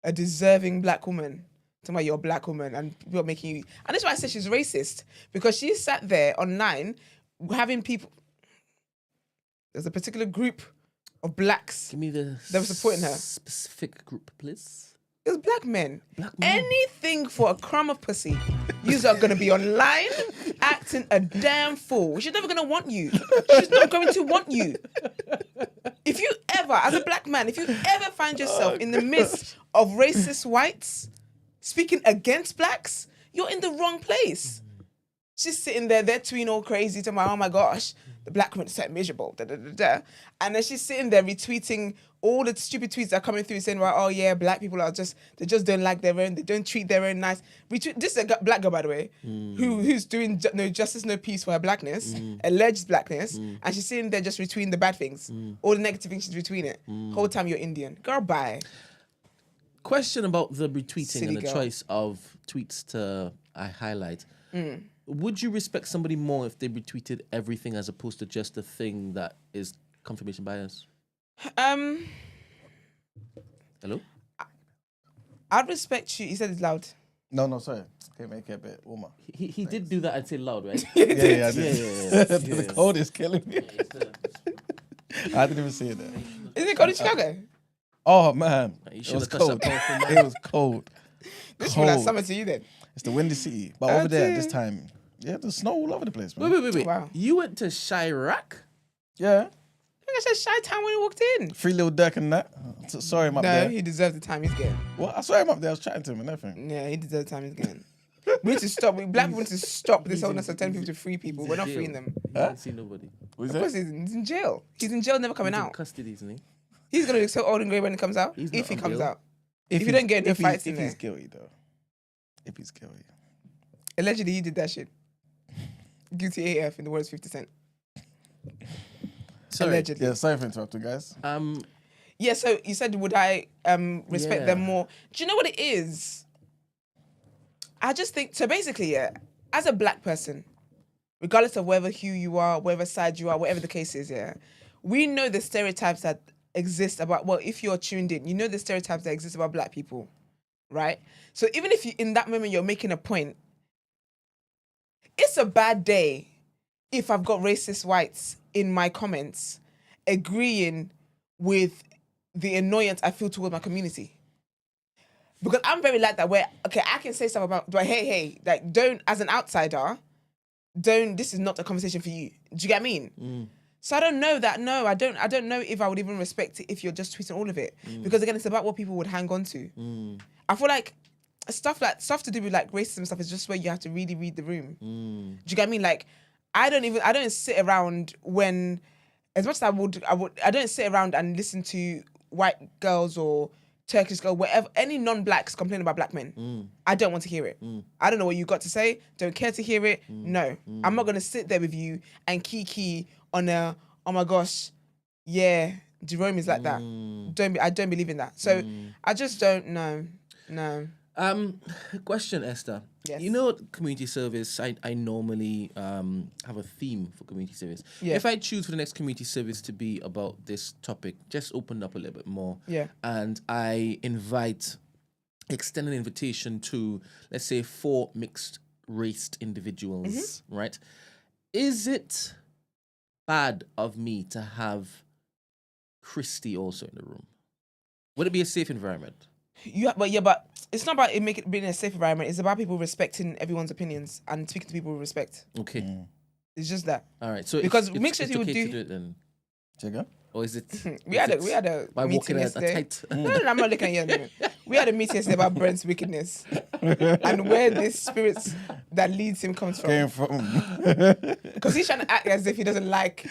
a deserving black woman. Talking about you're a black woman and people are making you. And that's why I said she's racist. Because she sat there online having people. There's a particular group of blacks Give me the that were supporting her. specific group, please. It was black men. Black men. Anything for a crumb of pussy. Yous are going to be online acting a damn fool. She's never going to want you. She's not going to want you. If you ever, as a black man, if you ever find yourself in the midst of racist whites speaking against blacks, you're in the wrong place. She's sitting there, they're tweeting all crazy to my, oh my gosh, the black woman is so miserable, da da da da. And then she's sitting there retweeting all the stupid tweets that are coming through saying, well, oh yeah, black people are they just don't like their own, they don't treat their own nice. This is a black girl, by the way, who's doing no justice, no peace for her blackness, alleged blackness, and she's sitting there just retweeting the bad things, all the negative things she's retweeting it. Whole time you're Indian. Girl, bye. Question about the retweeting Silly and the girl. choice of tweets to highlight. Would you respect somebody more if they retweeted everything as opposed to just the thing that is confirmation bias? Hello? I'd respect you. You said it's loud. No, sorry. Can you make it a bit warmer? He did do that and say loud, right? Yeah, I did. Yeah. The cold is killing me. I didn't even see it there. Is it cold in Chicago? Oh man, You it should was have touched cold. that powerful mic. It was cold. This one has Cold. summer to you then. It's the windy city, but over there this time, yeah, there's snow all over the place, man. Wait. Wow. You went to Chirac? Yeah, I think I said Shy Town when he walked in. Free Little Dirk and that. Sorry, I'm up No, there. he deserves the time he's getting. Well, I saw him up there. I was chatting to him and everything. Yeah, he deserves the time he's getting. We need to stop. Black people need to stop this whole of telling people to free people. We're not Jail. freeing them. I didn't see nobody. What is Of course, it? he's in jail. He's in jail, never coming He's in out. custody, isn't he? He's gonna look so old and grey when he comes out. He's If not he on comes bail. out. If you don't get into fights in if there. he's guilty though. If he's guilty. Allegedly, he did that shit. Guilty AF in the words 50 Cent. Sorry. Allegedly. Yeah, sorry for interrupting, guys. Yeah, so you said, would I respect Yeah. them more? Do you know what it is? I just think, so basically, yeah, as a black person, regardless of whatever hue you are, whatever side you are, whatever the case is, yeah, we know the stereotypes that exist about, well, if you're tuned in, you know the stereotypes that exist about black people, right? So even if you, in that moment you're making a point, it's a bad day if I've got racist whites in my comments agreeing with the annoyance I feel towards my community. Because I'm very like that where, okay, I can say stuff about, but hey, like don't, as an outsider, this is not a conversation for you. Do you get what I mean? So I don't know that, no, I don't know if I would even respect it if you're just tweeting all of it. Because again, it's about what people would hang on to. I feel like stuff to do with like racism stuff is just where you have to really read the room. Do you get what I mean? Like, I don't sit around when, as much as I don't sit around and listen to white girls or Turkish girl, whatever, any non-blacks complain about black men. I don't want to hear it. I don't know what you got to say. Don't care to hear it. No. I'm not going to sit there with you and kiki on a, oh my gosh, yeah, Jerome is like that. I don't believe in that. So I just don't know. No. Question, Esther. Yes. You know, community service, I normally have a theme for community service. Yeah. If I choose for the next community service to be about this topic, just open up a little bit more. Yeah. And I extend an invitation to, let's say, 4 mixed raced individuals, right? Is it bad of me to have Christy also in the room? Would it be a safe environment? But it's not about it being a safe environment. It's about people respecting everyone's opinions and speaking to people with respect. Okay. It's just that. All right. So Because it's mixed it's race people okay do- to do it then, Jigga? or is it? We had a by meeting walking a yesterday. tight. No, I'm not looking at you. We had a meeting yesterday about Brent's wickedness and where these spirits that leads him comes Came from. from. Because he's trying to act as if he doesn't like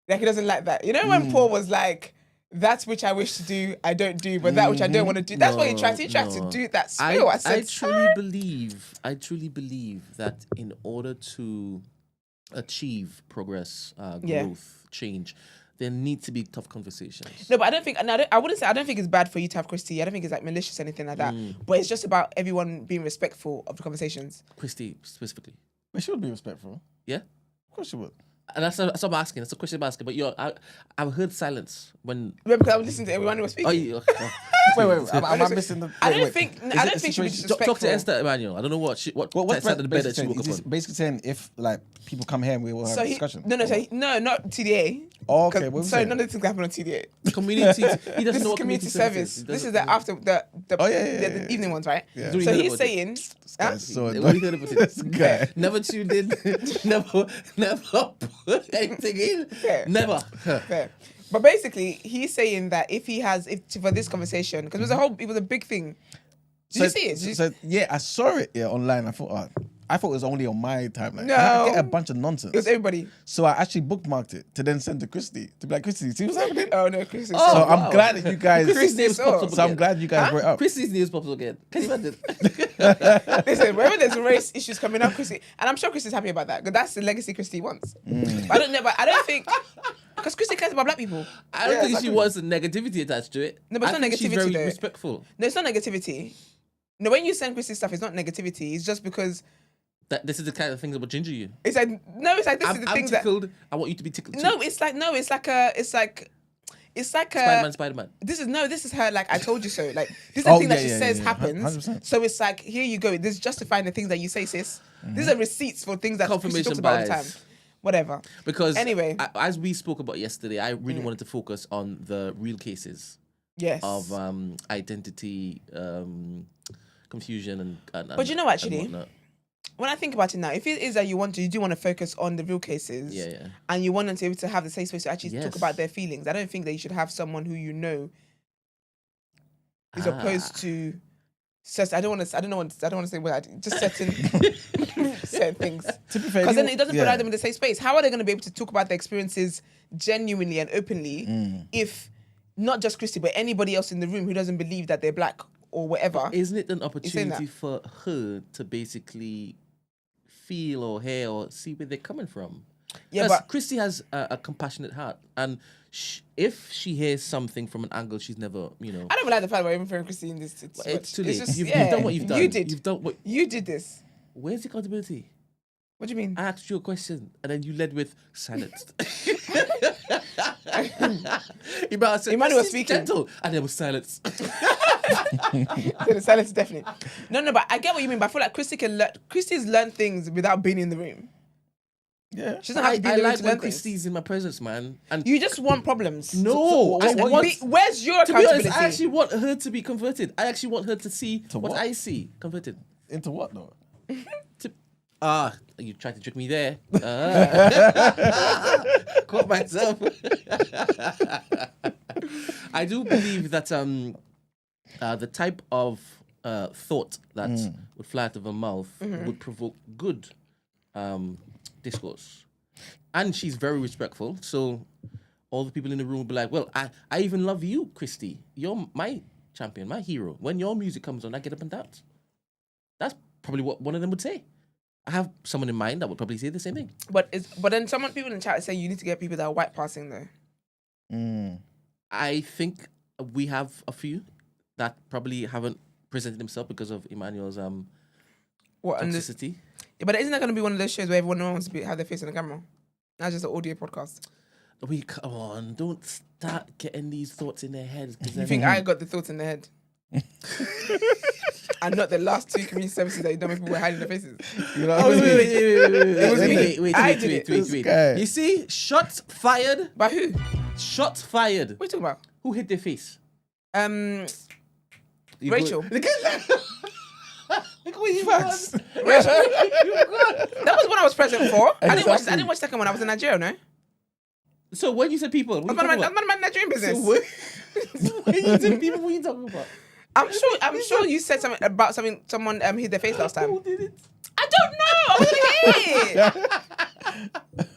he doesn't like that. You know when Paul was like, "That which I wish to do, I don't do, but that which I don't want to do." That's what he tried. He tried to do that spill. I said, I truly believe that in order to achieve progress, growth, change, there need to be tough conversations. No, but I don't think. No, I wouldn't say. I don't think it's bad for you to have Christy. I don't think it's like malicious or anything like that. But it's just about everyone being respectful of the conversations. Christy specifically. But she would be respectful. Yeah, Of course she would. and that's what I'm asking. That's a question I'm asking. But I've heard silence when. Yeah, because I was listening to everyone who was speaking. Oh, yeah, Wait. Am I missing the? I don't wait. think. Is I it don't a think she was situation- disrespectful. Talk to Esther Emmanuel. I don't know what side of the bed that she woke up He's on. basically saying if like people come here and we will have a discussion. No, not TDA. Oh, okay. 'Cause- What was sorry, it? none of the things happen on TDA. Community. He doesn't This know is what community service. He This doesn't- is the after the Oh, yeah. the evening ones, right? Yeah. So So he he's heard saying, huh? So What he heard about it. this guy. Never tuned in. never put anything in. Fair. Never. Fair. But basically, he's saying that if for this conversation, because it was a big thing. Did you see it? Did you- Yeah, I saw it online. I thought it was only on my timeline. No. I get a bunch of nonsense. It was everybody. So I actually bookmarked it to then send to Christy to be like, Christy, see what's happening? Oh no, Chris. Oh, So wow. I'm glad that you guys. Christy's names pops up So I'm again. glad you guys brought it up. Christy's news pops up again. Can you imagine? Listen, whenever there's race issues coming up, Christy, and I'm sure Christy's happy about that because that's the legacy Christy wants. But I don't know, but I don't think because Christy cares about black people. I don't Yeah, think exactly. she wants the negativity attached to it. No, but it's I not think she's negativity, very though. respectful. No, it's not negativity. No, when you send Christy stuff, it's not negativity. It's just because That this is the kind of things that will ginger you. it's like this is the I'm thing that. tickled. I want you to be tickled. No, too. it's like a. Spider-Man. This is her like I told you so. Like this is Oh, the thing that yeah, she yeah, says yeah, happens. 100%. So it's like here you go. This is justifying the things that you say, sis. These are receipts for things that Christy Confirmation talks about all the time. bias. Whatever. Because Anyway. as we spoke about yesterday, I really wanted to focus on the real cases Yes. of identity confusion and But you know, actually, and whatnot. when I think about it now, if it is that you do want to focus on the real cases, Yeah. and you want them to be able to have the safe space to actually talk Yes. about their feelings, I don't think that you should have someone who you know is opposed to. I don't want to say what just certain certain things. To be fair, Because then it doesn't yeah. provide them with a safe space. How are they going to be able to talk about their experiences genuinely and openly if not just Christy, but anybody else in the room who doesn't believe that they're black or whatever? Isn't it an saying opportunity that. for her to basically feel or hear or see where they're coming from? Yeah, 'Cause but Christy has a compassionate heart, and if she hears something from an angle she's never, I don't like the fact that we're even throwing Christy in this. it's too late. just- You've yeah, done what you've done. You did. You've done what. You did this. Where's the accountability? What do you mean? I asked you a question, and then you led with silence. Emmanuel was speaking. gentle, and there was silence. The silence, definitely. No, but I get what you mean. But I feel like Christy's learned things without being in the room. Yeah. She doesn't have to be I in the room like to when learn things. Christy's in my presence, man. And You just want problems. no, I want. Where's your To be accountability? honest, I actually want her to be converted. I actually want her to see what what? I see. Converted. Into what though? You tried to trick me there. Caught myself. I do believe that the type of thought that would fly out of her mouth would provoke good discourse. And she's very respectful. So all the people in the room will be like, well, I even love you, Christy. You're my champion, my hero. When your music comes on, I get up and dance. That's probably what one of them would say. I have someone in mind that would probably say the same thing. But then people in the chat say you need to get people that are white passing though. I think we have a few that probably haven't presented themselves because of Emmanuel's What? toxicity. Yeah, but isn't that going to be one of those shows where everyone wants to have their face on the camera? Not just an audio podcast. Come on, don't start getting these thoughts in their heads. You think I got the thoughts in the head? And not the last two community services that you done when people were hiding their faces. You know Oh, what I mean? It was me. Wait. I did it. This guy. You see, shots fired. By who? What Shots fired. are you talking about? Who hit their face? Rachel. Look what you Facts. That was what I was present for. I didn't watch the second one. I was in Nigeria, no? So when you said people, what That's are you my talking about? Nigerian business. When you said people, what are you talking about? I'm sure you said something about someone hid their face last time. Who did it? I don't know. I wasn't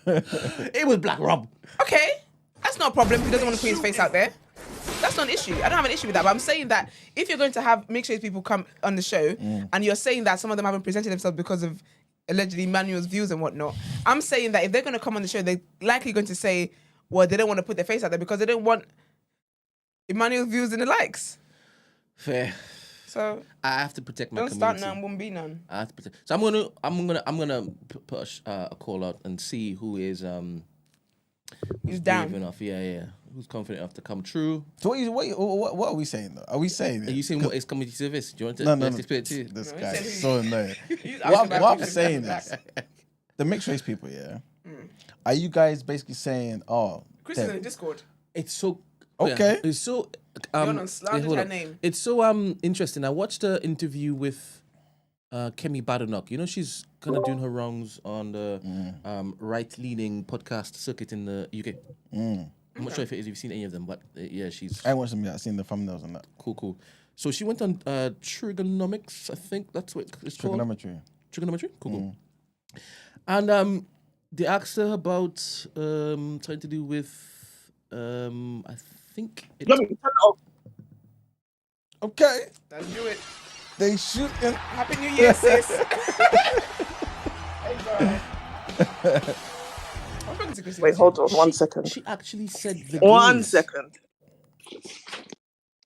here. It was Black Rob. Okay, that's not a problem. He doesn't want to put his face out there. That's not an issue. I don't have an issue with that. But I'm saying that if you're going to have mixed race people come on the show, and you're saying that some of them haven't presented themselves because of allegedly Manuel's views and whatnot, I'm saying that if they're going to come on the show, they're likely going to say, well, they don't want to put their face out there because they don't want Emmanuel's views in the likes. Fair. So I have to protect my don't community. start none, won't be none. I have to protect. So I'm gonna push a call out and see who is Who's down? brave enough. Yeah. Who's confident enough to come true? So what are we saying though? Are we saying? Are you saying what is community service? Do you want to No. explain it to you? This No, he guy said is so annoying. He's what asking about I'm people saying black. is, the mixed race people, yeah. Are you guys basically saying, oh, Chris is in the Discord. It's so Okay. It's so You're on slandered hold her on. name. It's so interesting. I watched the interview with Kemi Badenoch. You know, she's kind of doing her wrongs on the right-leaning podcast circuit in the UK. I'm not sure if you've seen any of them, but yeah, she's I watched them yet. I've seen the thumbnails and that. cool. So she went on Trigonomics, I think that's what it's called. Trigonometry. Cool. And they asked her about trying to do with I think it, Let me turn it off. Okay. Let's do it. They shoot in. Happy New Year, sis. Hey, bro. I'm talking to Chris. Wait, hold on 1 second. she actually said the 1 gays. second.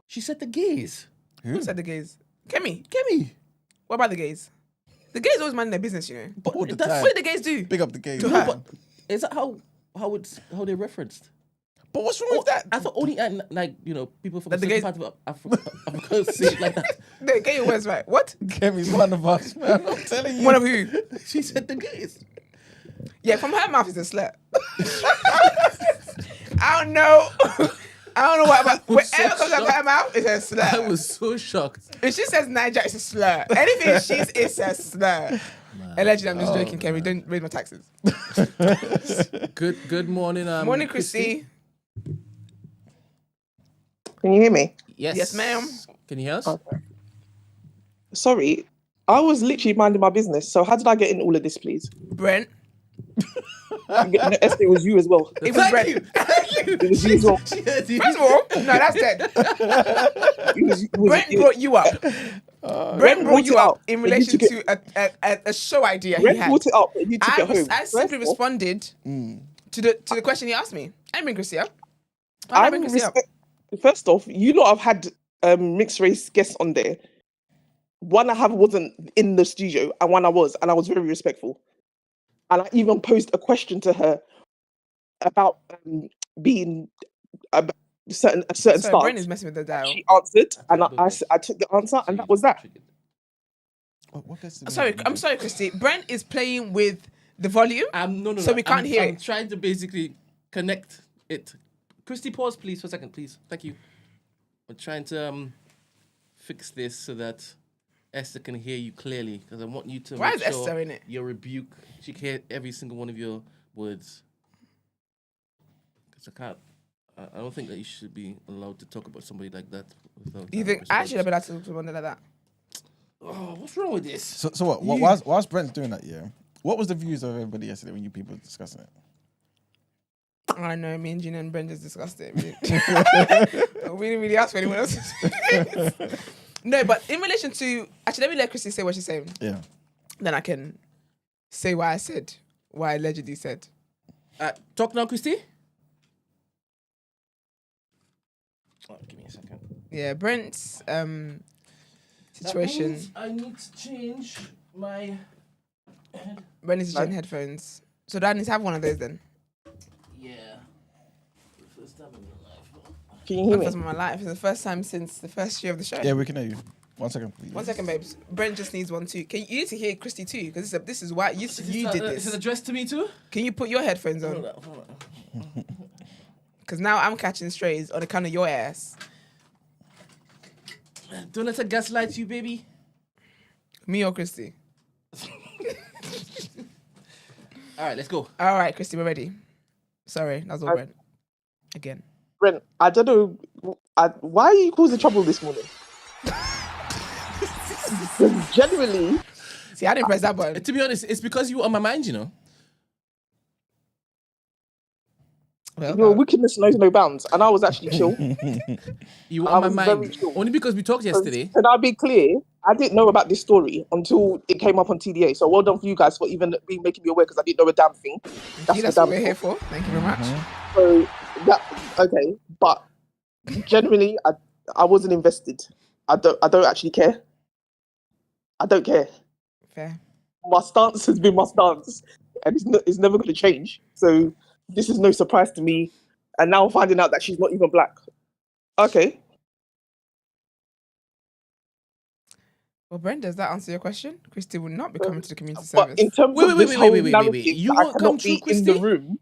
She said the gays. Who said the gays? Kemi. Kemi. What about the gays? The gays always mind their business, you know. All the that's time. What did the gays do? Big up the game. To No, her. but is that how they referenced? But what's wrong with that? I thought only people from That the certain gays- parts of Africa say it like that. No, get your words right. What? Kemi's one of us, man. I'm telling you. One of who? She said the gays. Yeah, from her mouth is a slut. I don't know. I don't know what about whatever comes out of her mouth is a slur. I was so shocked. If she says Niger, it's a slur. Anything she's it's a slur. Allegedly, I'm just joking, Kemi. Don't raise my taxes. Good morning. Morning, Christy. Can you hear me? Yes. Yes, ma'am. Can you hear us? Okay. Sorry, I was literally minding my business. So how did I get in all of this, please? Brent. Esther, it was you as well. It was Brent. It was you as well. She heard you. First of all, no, that's dead. Brent brought you up. Brent brought you up in relation to a show idea he Brent had. brought it up, but you took it home. I simply First off, responded to the question he asked me. I bring Chrissy up. I bring Chrissy up. First off, you lot have had mixed race guests on there. One I wasn't in the studio, and one I was very respectful. And I even posed a question to her about being a certain So style. Brent is messing with the dial. She answered, and I took the answer, and that was that. I'm sorry, Christy. Brent is playing with the volume. No. So we can't hear I'm it. trying to basically connect it. Christy, pause, please, for a second, please. Thank you. We're trying to fix this so that Esther can hear you clearly, because I want you to Why make is sure Esther in it? your rebuke, she can hear every single one of your words. Because I don't think that you should be allowed to talk about somebody like that. You think I should have been able to talk to someone like that? Oh, what's wrong with this? So what? Whilst Brent's doing that, yeah. What was the views of everybody yesterday when you people were discussing it? I know, me and Gina and Brent just discussed it. We didn't really ask for anyone else. No, but in relation to... Actually, let me let Christy say what she's saying. Yeah. Then I can say what I allegedly said. Talk now, Christy. Oh, give me a second. Yeah, Brent's situation... I need to change my head. Brent needs to change headphones. So do I need to have one of those then? Yeah. For the first time in your life. Can you hear me? First time in my life. It's the first time since the first year of the show. Yeah, we can hear you. 1 second, please. 1 second, babes. Brent just needs one too. You need to hear Christy too, because this is why you did Is it this. addressed to me too? Can you put your headphones on? Hold on. Because now I'm catching strays on account of your ass. Don't let her gaslight you, baby. Me or Christy? All right, let's go. All right, Christy, we're ready. Sorry, that was all Brent. Again. Brent, I don't know. Why are you causing trouble this morning? Because generally, See, I didn't press that button. To be honest, it's because you were on my mind, you know. Well, Your wickedness knows no bounds, and I was actually chill. You were I on my was very mind chill. only because we talked yesterday. Can I be clear? I didn't know about this story until it came up on TDA. So well done for you guys for even making me aware, because I didn't know a damn thing. see, that's what we're here for. Thank you very much. So okay, but genuinely, I wasn't invested. I don't actually care. I don't care. Fair. My stance has been my stance, and it's never going to change. So this is no surprise to me. And now I'm finding out that she's not even black. Okay. Well, Brent, does that answer your question? Christy will not be coming to the community But service. in terms Wait, of wait, this wait, whole wait, wait, wait, narrative wait. You that I won't come cannot true, be in the Christy? room.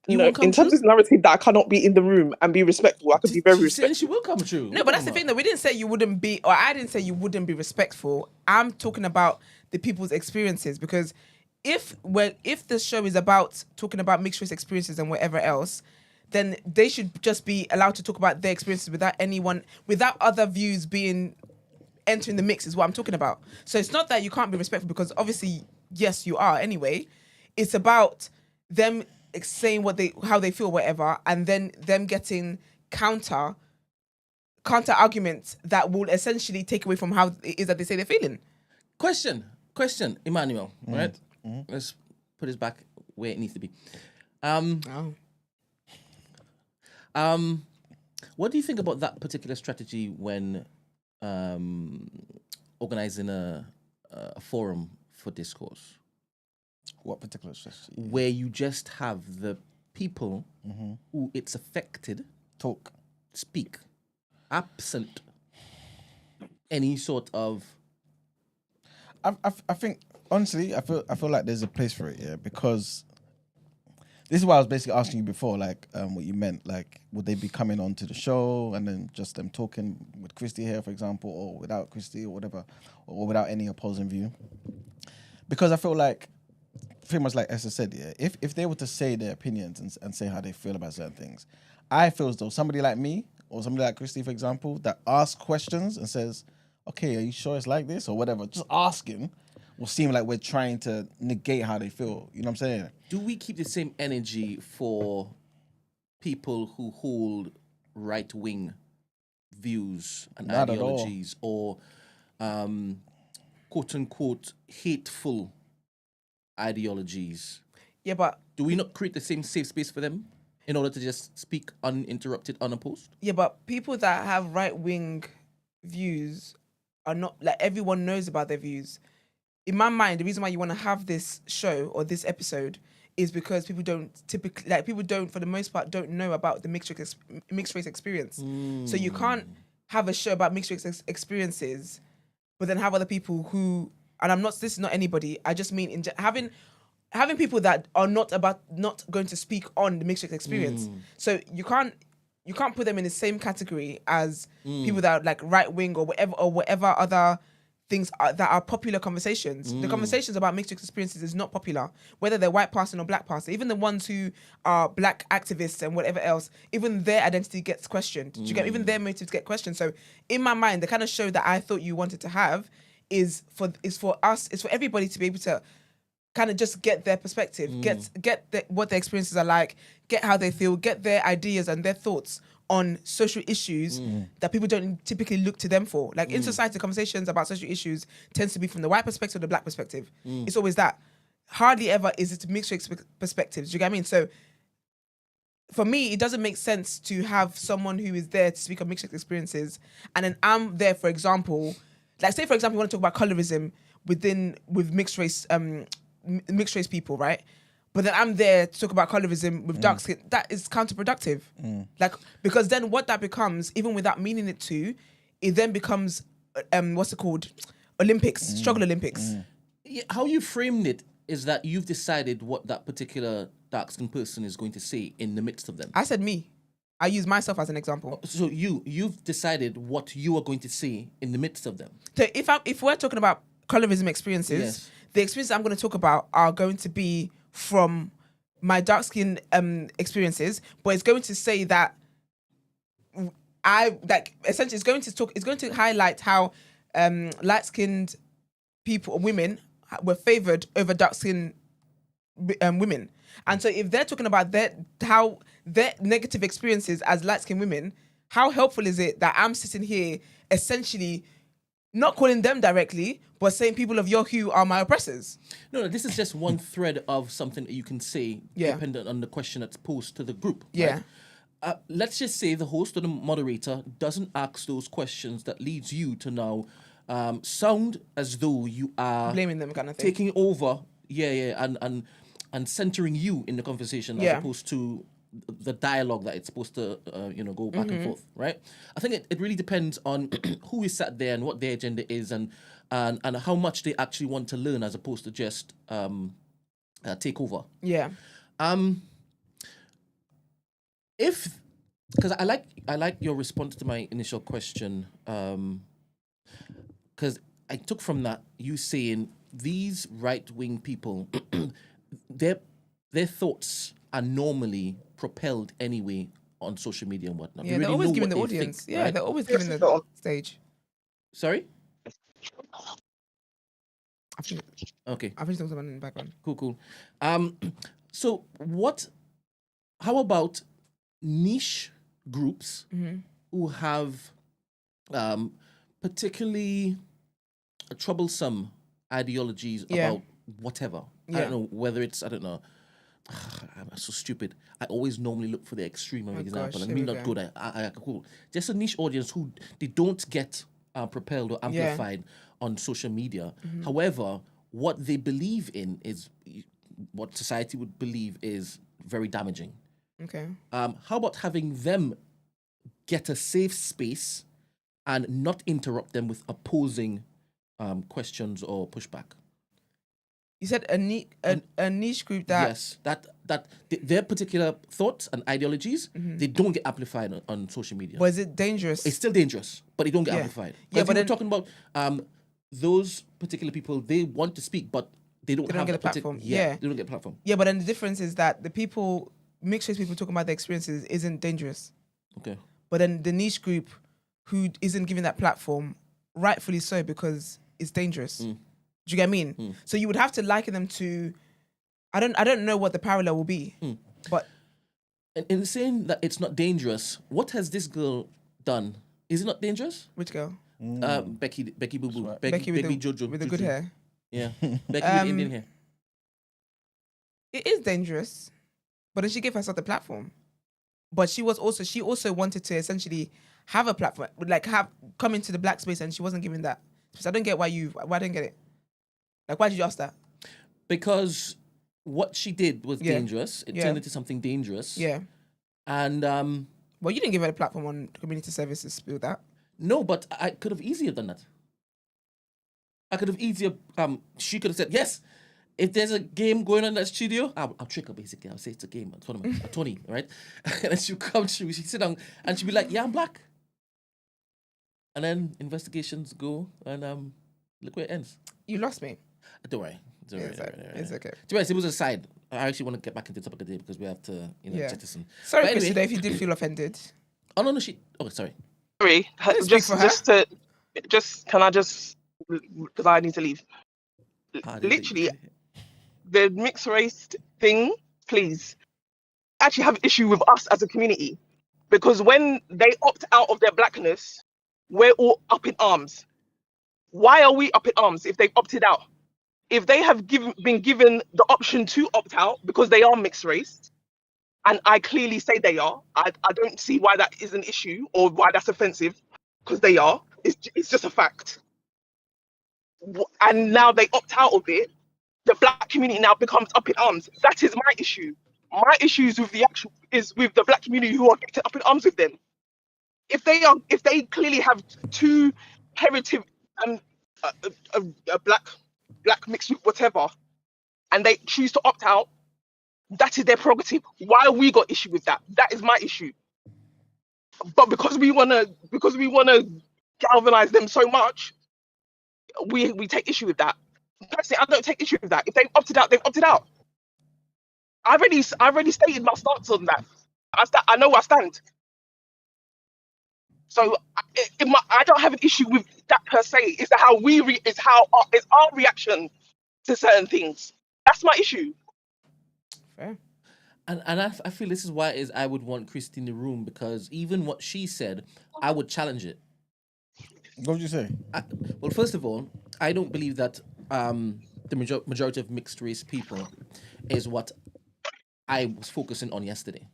You No, won't come in terms true? of this narrative that I cannot be in the room and be respectful, I can be very She's saying she respectful. will come true. No, but that's the thing that we didn't say you wouldn't be, or I didn't say you wouldn't be respectful. I'm talking about the people's experiences, because if the show is about talking about mixed race experiences and whatever else, then they should just be allowed to talk about their experiences without other views being entering the mix, is what I'm talking about. So it's not that you can't be respectful, because obviously, yes, you are anyway. It's about them saying how they feel, whatever, and then them getting counter arguments that will essentially take away from how it is that they say they're feeling. Question, Emmanuel. Right? Let's put this back where it needs to be. What do you think about that particular strategy when organizing a forum for discourse, What particular strategy? where you just have the people who it's affected Talk. speak, absent any sort of? I think honestly, I feel like there's a place for it, yeah, because this is why I was basically asking you before, like what you meant, like would they be coming onto the show and then just them talking with Christy here, for example, or without Christy or whatever, or without any opposing view? Because I feel like, pretty much like Esther said, yeah, if they were to say their opinions and say how they feel about certain things, I feel as though somebody like me or somebody like Christy, for example, that asks questions and says, okay, are you sure it's like this or whatever, just asking will seem like we're trying to negate how they feel. You know what I'm saying? Do we keep the same energy for people who hold right-wing views and Not at all. ideologies, or quote-unquote hateful ideologies? Yeah, but Do we not create the same safe space for them in order to just speak uninterrupted, unopposed? people that have right-wing views are not, like, everyone knows about their views. In my mind, the reason why you want to have this show or this episode is because people don't, for the most part, don't know about the mixed race experience. So you can't have a show about mixed race experiences, but then have other people who, and this is not anybody, I just mean having people that are not going to speak on the mixed race experience. So you can't put them in the same category as people that are like right wing or whatever other things that are popular conversations. The conversations about mixed experiences is not popular, whether they're white person or black person. Even the ones who are black activists and whatever else, even their identity gets questioned. Do you get? Even their motives get questioned. So in my mind, the kind of show that I thought you wanted to have is for everybody to be able to kind of just get their perspective, get what their experiences are like, get how they feel, get their ideas and their thoughts on social issues that people don't typically look to them for. Like in society, conversations about social issues tends to be from the white perspective or the black perspective. It's always that. Hardly ever is it mixed race perspectives. Do you get what I mean? So for me, it doesn't make sense to have someone who is there to speak on mixed race experiences, and then I'm there, for example, like say for example, you want to talk about colorism with mixed race people, right? But then I'm there to talk about colorism with dark skin. That is counterproductive. Like, because then what that becomes, even without meaning it to, it then becomes, what's it called? Olympics, struggle Olympics. Yeah, how you framed it is that you've decided what that particular dark-skinned person is going to say in the midst of them. I said me. I use myself as an example. So you've decided what you are going to say in the midst of them. So if we're talking about colorism experiences, Yes. the experiences I'm going to talk about are going to be from my dark skin experiences, but it's going to say that essentially it's going to highlight how light skinned people, women, were favored over dark skinned women. And so if they're talking about how their negative experiences as light skinned women, how helpful is it that I'm sitting here essentially not calling them directly, but saying people of your hue are my oppressors? No, this is just one thread of something that you can say, dependent on the question that's posed to the group. Yeah. Right? Let's just say the host or the moderator doesn't ask those questions that leads you to now sound as though you are Blaming them, kind of thing. taking over, and centering you in the conversation as opposed to the dialogue that it's supposed to go back and forth, right? I think it really depends on who is sat there and what their agenda is and how much they actually want to learn as opposed to just take over. Yeah. Because I like your response to my initial question, because I took from that you saying these right-wing people, their thoughts are normally propelled anyway on social media and whatnot. Yeah, they're always giving the audience. Think, right? They're always giving the stage. Sorry? I think Okay. I think there's someone in the background. Cool. So how about niche groups who have particularly troublesome ideologies about whatever? I don't know whether it's, I'm so stupid. I always normally look for the extreme of example. And me not good. I cool. Just a niche audience who they don't get propelled or amplified on social media. However, what they believe in is what society would believe is very damaging. Okay. How about having them get a safe space and not interrupt them with opposing questions or pushback? You said a niche group that... Yes, that their particular thoughts and ideologies, they don't get amplified on social media. But is it dangerous? It's still dangerous, but they don't get amplified. Yeah, but we're talking about those particular people, they want to speak, but they don't have get a platform. They don't get a platform. Yeah, but then the difference is that the people, mixed race people talking about their experiences isn't dangerous. Okay. But then the niche group who isn't given that platform, rightfully so, because it's dangerous. Do you get what I mean? So you would have to liken them to, I don't know what the parallel will be, but in saying that it's not dangerous, what has this girl done? Is it not dangerous? Which girl? Becky Boo Boo. Right. Becky Jojo. with the good hair. Yeah. Becky with Indian hair. It is dangerous, but then she gave herself the platform. But she also wanted to essentially have a platform, like come into the black space, and she wasn't given that. So I don't get why I don't get it. Like, why did you ask that? Because what she did was dangerous. It turned into something dangerous. Yeah. And well, you didn't give her a platform on community services to spill that. No, but I could have easier done that. I could have easier. She could have said yes. If there's a game going on in that studio, I'll trick her basically. I'll say it's a game, a tournament, a tourney, right? And then she'll come to, she'll sit down and she'll be like, yeah, I'm black. And then investigations go and look where it ends. You lost me. Don't worry. It's okay. To be honest, it was a side. I actually want to get back into the topic of the day because we have to, jettison. Sorry, but Chris, if you did feel offended. Oh, no, sorry. Sorry, can I just, because I need to leave. Literally, the mixed race thing, please, actually have an issue with us as a community. Because when they opt out of their blackness, we're all up in arms. Why are we up in arms if they've opted out? If they have been given the option to opt out because they are mixed race, and I clearly say they are, I don't see why that is an issue or why that's offensive, because they are. It's just a fact. And now they opt out of it, the black community now becomes up in arms. That is my issue. My issue is with the black community who are getting up in arms with them. If they clearly have two heritage a black mixed with whatever, and they choose to opt out, that is their prerogative. Why have we got issue with that? That is my issue. But because we wanna galvanize them so much, we take issue with that. Personally, I don't take issue with that. If they've opted out, they've opted out. I already stated my stance on that. I know where I stand. So I don't have an issue with that per se. It's how it's our reaction to certain things. That's my issue. Fair. And I feel this is why is I would want Christy in the room, because even what she said, I would challenge it. What would you say? Well, first of all, I don't believe that the majority of mixed race people is what I was focusing on yesterday.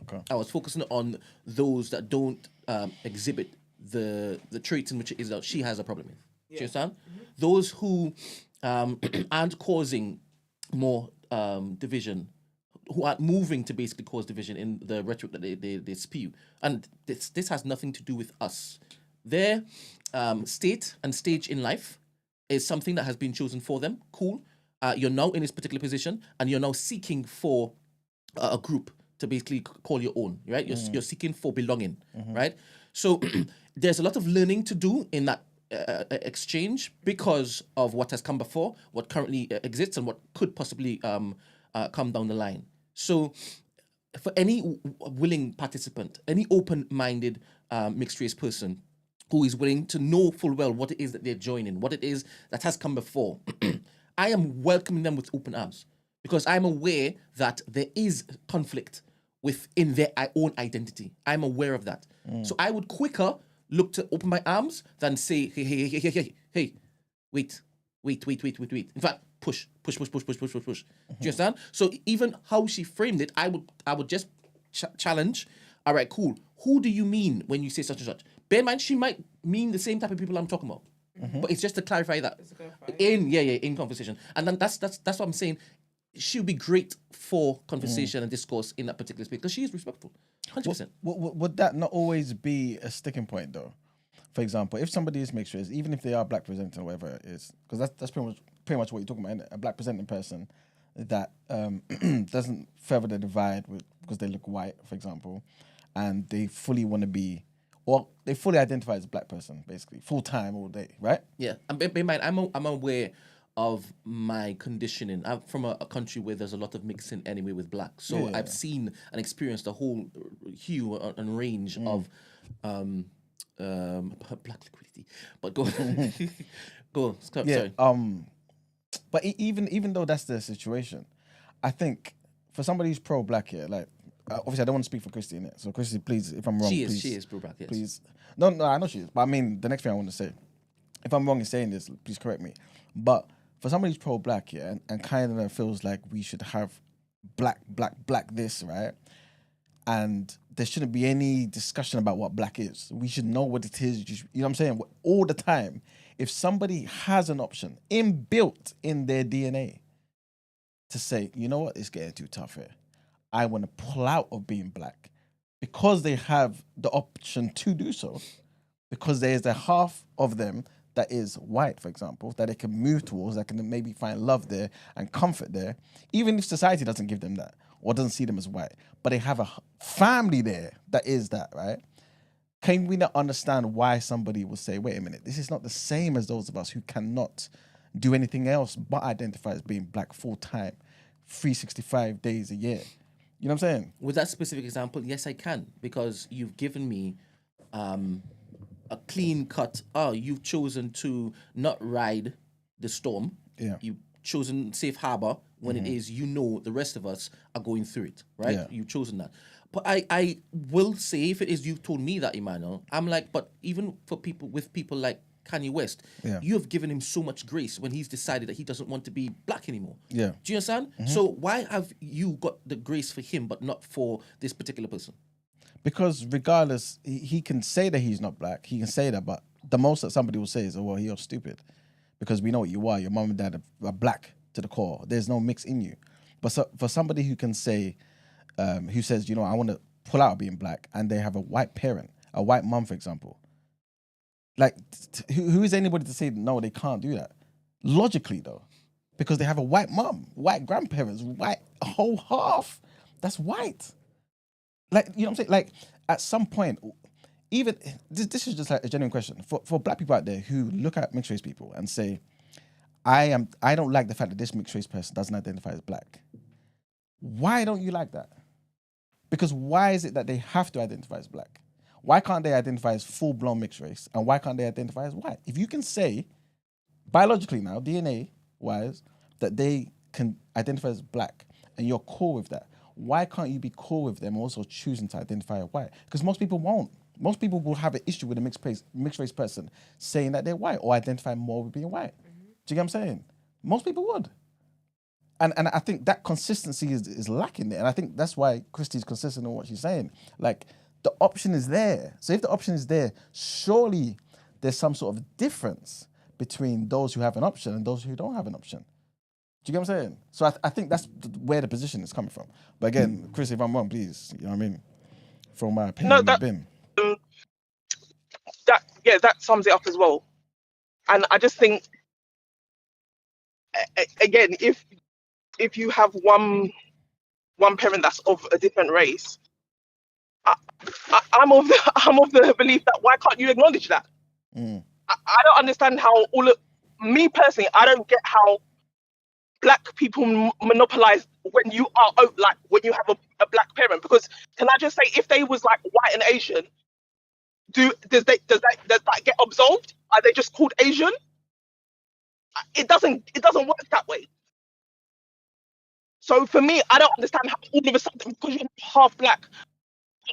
Okay. I was focusing on those that don't exhibit the traits in which it is that she has a problem with. Do you understand? Those who aren't causing more division, who aren't moving to basically cause division in the rhetoric that they spew. And this has nothing to do with us. Their state and stage in life is something that has been chosen for them. Cool. You're now in this particular position, and you're now seeking for a group to basically call your own, right? You're seeking for belonging, right? So there's a lot of learning to do in that exchange because of what has come before, what currently exists, and what could possibly come down the line. So for any willing participant, any open-minded mixed race person who is willing to know full well what it is that they're joining, what it is that has come before, I am welcoming them with open arms, because I'm aware that there is conflict within their own identity. I'm aware of that. So I would quicker look to open my arms than say, hey, wait. In fact, push. Do you understand? So even how she framed it, I would just challenge. All right, cool. Who do you mean when you say such and such? Bear in mind, she might mean the same type of people I'm talking about. But it's just to clarify that in conversation. And then that's what I'm saying. She would be great for conversation and discourse in that particular space because she is respectful, 100%. Would that not always be a sticking point, though? For example, if somebody is mixed race, even if they are black presenting or whatever it is, because that's pretty much what you're talking about, isn't it? A black presenting person that doesn't further the divide because they look white, for example, and they fully want to be, or they fully identify as a black person, basically, full time, all day, right? Yeah, and bear in mind, I'm aware of my conditioning. I'm from a country where there's a lot of mixing anyway with black, so I've seen and experienced the whole hue and range of black liquidity. But go, sorry. But even though that's the situation, I think for somebody who's pro-black here, like obviously I don't want to speak for Christy in it. So Christy, please, if I'm wrong, she is pro-black. Yes. Please, no, I know she is. But I mean, the next thing I want to say, if I'm wrong in saying this, please correct me. But for somebody who's pro-black here and kind of feels like we should have black this, right? And there shouldn't be any discussion about what black is. We should know what it is. You know what I'm saying? All the time. If somebody has an option inbuilt in their DNA to say, you know what, it's getting too tough here. I want to pull out of being black, because they have the option to do so, because there is a half of them that is white, for example, that they can move towards, that can maybe find love there and comfort there, even if society doesn't give them that or doesn't see them as white, but they have a family there that is that, right? Can we not understand why somebody will say, wait a minute, this is not the same as those of us who cannot do anything else but identify as being black full time, 365 days a year? You know what I'm saying? With that specific example, yes, I can, because you've given me a clean cut. Oh, you've chosen to not ride the storm. Yeah. You've chosen safe harbor when it is, the rest of us are going through it, right? Yeah. You've chosen that. But I will say, if it is you've told me that, Emmanuel, I'm like, but even for people like Kanye West, you have given him so much grace when he's decided that he doesn't want to be black anymore. Yeah. Do you understand? So why have you got the grace for him but not for this particular person? Because regardless, he can say that he's not black. He can say that, but the most that somebody will say is, oh, well, you're stupid. Because we know what you are. Your mom and dad are black to the core. There's no mix in you. But for somebody who can say, who says, you know, I want to pull out of being black, and they have a white parent, a white mom, for example, like, who is anybody to say, no, they can't do that? Logically, though, because they have a white mom, white grandparents, white, a whole half that's white. Like, you know what I'm saying? Like, at some point, even, this is just like a genuine question. For black people out there who look at mixed race people and say, I don't like the fact that this mixed race person doesn't identify as black. Why don't you like that? Because why is it that they have to identify as black? Why can't they identify as full-blown mixed race? And why can't they identify as white? If you can say, biologically now, DNA-wise, that they can identify as black and you're cool with that, why can't you be cool with them also choosing to identify as white? Because most people won't. Most people will have an issue with a mixed race person saying that they're white or identify more with being white. Do you get what I'm saying? Most people would. And I think that consistency is lacking there. And I think that's why Christy's consistent in what she's saying. Like, the option is there. So if the option is there, surely there's some sort of difference between those who have an option and those who don't have an option. Do you get what I'm saying? So I think that's where the position is coming from. But again, Chris, if I'm wrong, please, you know what I mean? Throw my opinion in the bin. That sums it up as well. And I just think, again, if you have one parent that's of a different race, I'm of the belief that why can't you acknowledge that? I don't understand how me personally, I don't get how black people monopolize when you are when you have a black parent. Because can I just say, if they was like white and Asian, does that get absolved? Are they just called Asian? It doesn't work that way. So for me, I don't understand how all of a sudden, because you're half black,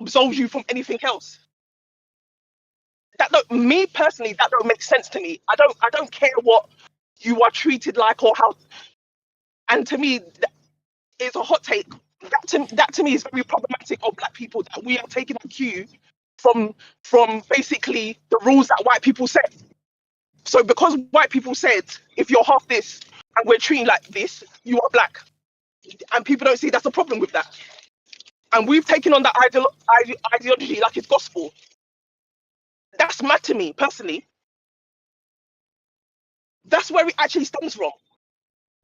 absolves you from anything else. Me personally, that don't make sense to me. I don't care what you are treated like or how. And to me, it's a hot take. That to me is very problematic of black people, that we are taking a cue from basically the rules that white people set. So because white people said, if you're half this and we're treating like this, you are black. And people don't see that's a problem with that. And we've taken on that ideology like it's gospel. That's mad to me, personally. That's where it actually stems from.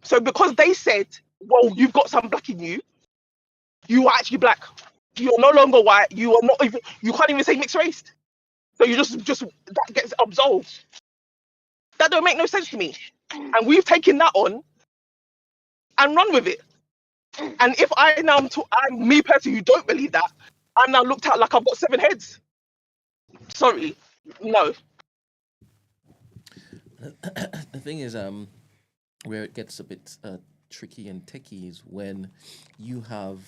So because they said, well, you've got some black in you, you are actually black. You're no longer white. You are not even, you can't even say mixed race. So you just that gets absolved. That don't make no sense to me. And we've taken that on and run with it. And if I'm me personally who don't believe that, I'm now looked at like I've got 7 heads. Sorry, no. The thing is, where it gets a bit tricky and techy is when you have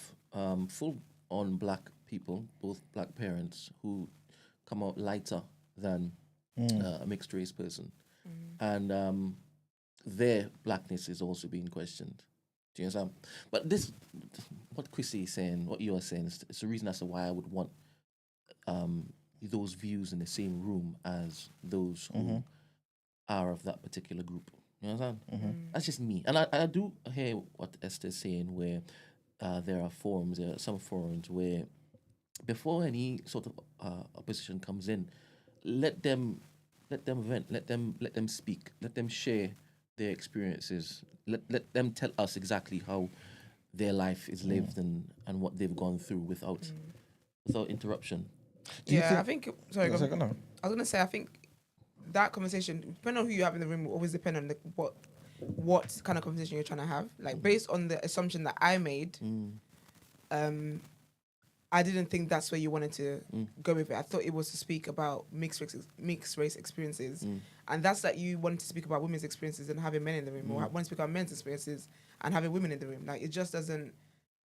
full-on black people, both black parents, who come out lighter than a mixed race person, and their blackness is also being questioned. Do you understand? But what Chrissy is saying, what you are saying, is the reason as to why I would want those views in the same room as those who are of that particular group. You understand? That's just me. And I do hear what Esther's saying, where there are some forums where before any sort of opposition comes in, let them vent, let them speak, let them share their experiences, let them tell us exactly how their life is lived and what they've gone through without interruption. I think. Sorry, go on. No. I was gonna say, I think that conversation, depending on who you have in the room, will always depend on what kind of conversation you're trying to have. Like, based on the assumption that I made, I didn't think that's where you wanted to go with it. I thought it was to speak about mixed race experiences, and that's that you wanted to speak about women's experiences and having men in the room, or want to speak about men's experiences and having women in the room. Like, it just doesn't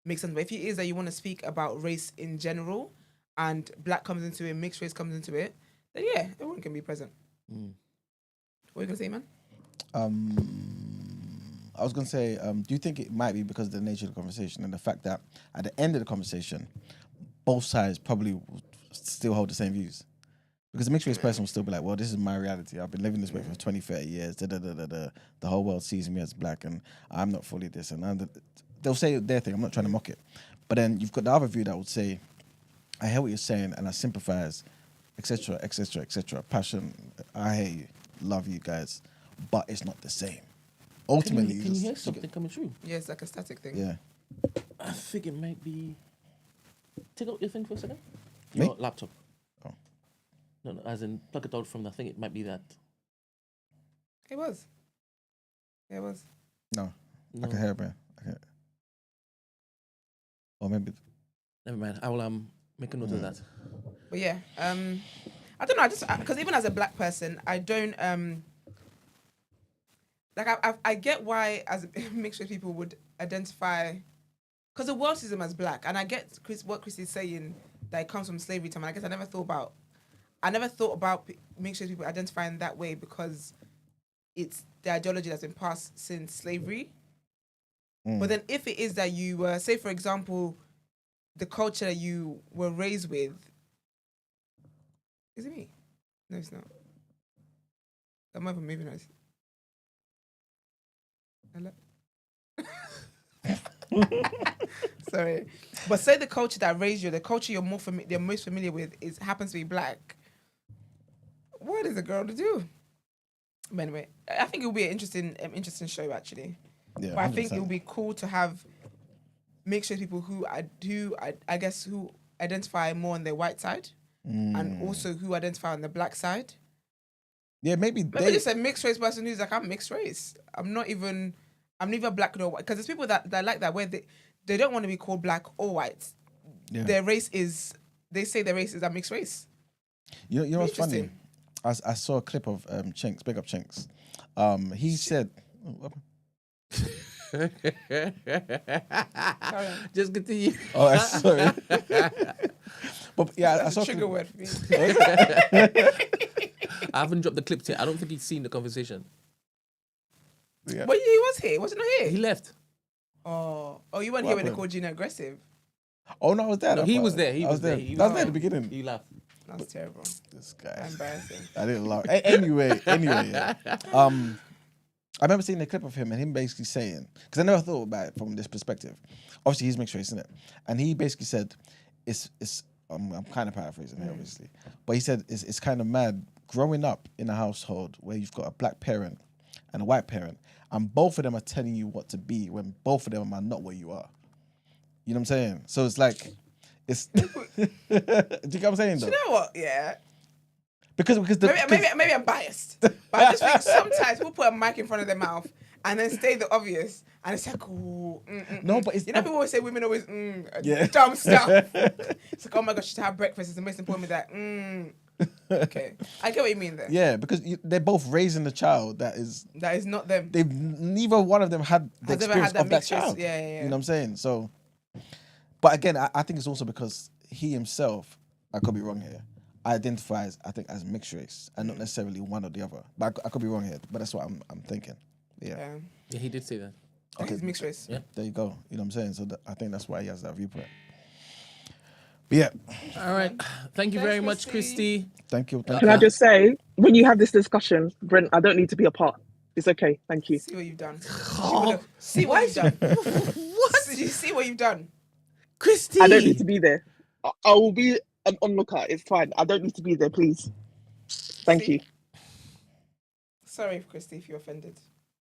make sense. But if it is that you want to speak about race in general, and black comes into it, mixed race comes into it, then yeah, everyone can be present. What are you gonna say, man? I was gonna say, do you think it might be because of the nature of the conversation and the fact that at the end of the conversation, both sides probably will still hold the same views? Because the mixed race person will still be like, well, this is my reality. I've been living this way for 20, 30 years. The whole world sees me as black and I'm not fully this. And they'll say their thing. I'm not trying to mock it. But then you've got the other view that would say, I hear what you're saying and I sympathize, etc., etc., etc. Passion, I hate you, love you guys, but it's not the same. Ultimately, can you hear something coming through? Yeah, it's like a static thing. Yeah. I think it might be. Take out your thing for a second. Me? Your laptop. Oh. No, as in plug it out from the thing. It might be that. It was. Yeah, it was. No. I can hear it, man. Or maybe. Never mind. I will make a note of that. But yeah, I don't know. I just because even as a black person, I don't like I get why as mixed race people would identify, because the world sees them as black, and I get what Chris is saying that it comes from slavery time. And I guess I never thought about mixed race people identifying that way because it's the ideology that's been passed since slavery. But then if it is that you were, say for example, the culture that you were raised with, is it me? No, it's not. I'm over moving noise. Hello? Sorry. But say the culture that raised you, the culture you're most familiar with happens to be black. What is a girl to do? But anyway, I think it will be an interesting show actually. Yeah, but I think 100%. it would be cool to have mixed race people who I guess who identify more on the white side and also who identify on the black side. Yeah, maybe Maybe just a mixed race person who's like, I'm mixed race. I'm neither black nor white. Because there's people that like that where they don't want to be called black or white. Yeah. Their race is, they say their race is a mixed race. You know what's funny? Interesting. I saw a clip of Chinks, big up Chinks. He said, Just continue. oh, sorry. But yeah, I saw That's a trigger word for me. I haven't dropped the clip yet. I don't think he's seen the conversation. Yeah. Well, he was here. Wasn't he He here? left. Oh, you weren't What here when they happened? called Gina aggressive. Oh no, I was there. No, that he part. was there. I was there. He I was was there at the beginning. He laughed. That's terrible. This guy. Embarrassing. I didn't laugh. Anyway, yeah. I remember seeing a clip of him and him basically saying, because I never thought about it from this perspective. Obviously, he's mixed race, isn't it? And he basically said, "It's." I'm kind of paraphrasing here, obviously, but he said it's kind of mad growing up in a household where you've got a black parent and a white parent, and both of them are telling you what to be when both of them are not what you are. You know what I'm saying? So it's like, it's. Do you get what I'm saying though? You know what? Yeah. Because Maybe I'm biased, but I just think sometimes people put a mic in front of their mouth and then state the obvious, and it's like, ooh, No, but it's you know, people always say women always Yeah. dumb stuff. It's like, oh my gosh, to have breakfast is the most important. That okay, I get what you mean there. yeah, because they're both raising a child that is. That is not them. Neither one of them had the Has ever experience had that of that mixed race- child. yeah. You know what I'm saying? So, but again, I think it's also because he himself, I could be wrong here, identifies, I think, as mixed race and not necessarily one or the other. But I could be wrong here. But that's what I'm thinking. Yeah. Yeah, he did say that. Okay, he's mixed race. Yeah. There you go. You know what I'm saying? So I think that's why he has that viewpoint. But yeah, All right. Thank you Thanks, very much, Christy. Christy. thank you. Can I just say, when you have this discussion, Brent, I don't need to be a part. It's okay. Thank you. See what you've done. See what you've done. What? Did you see what you've done? Christy. I don't need to be there. I will be an onlooker. It's fine. I don't need to be there, please. Thank See? you. Sorry, Christy, if you offended.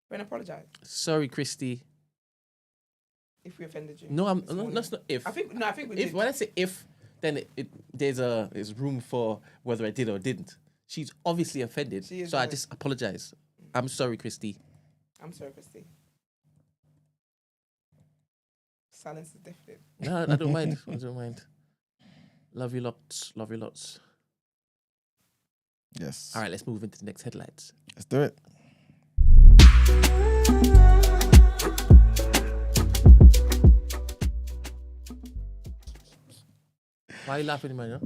Brent, apologize Sorry, Christy. if we offended you. No, this morning. that's not if. I think we If did. when I say if, then there's room for whether I did or didn't. She's obviously offended, She is, so I yeah. just apologize. I'm sorry, Christy. I'm sorry, Christy. Silence is deafening. No, I don't mind. I don't mind. Love you lots. Love you lots. Yes. All right, let's move into the next headlines. Let's do it. Why are you laughing, man?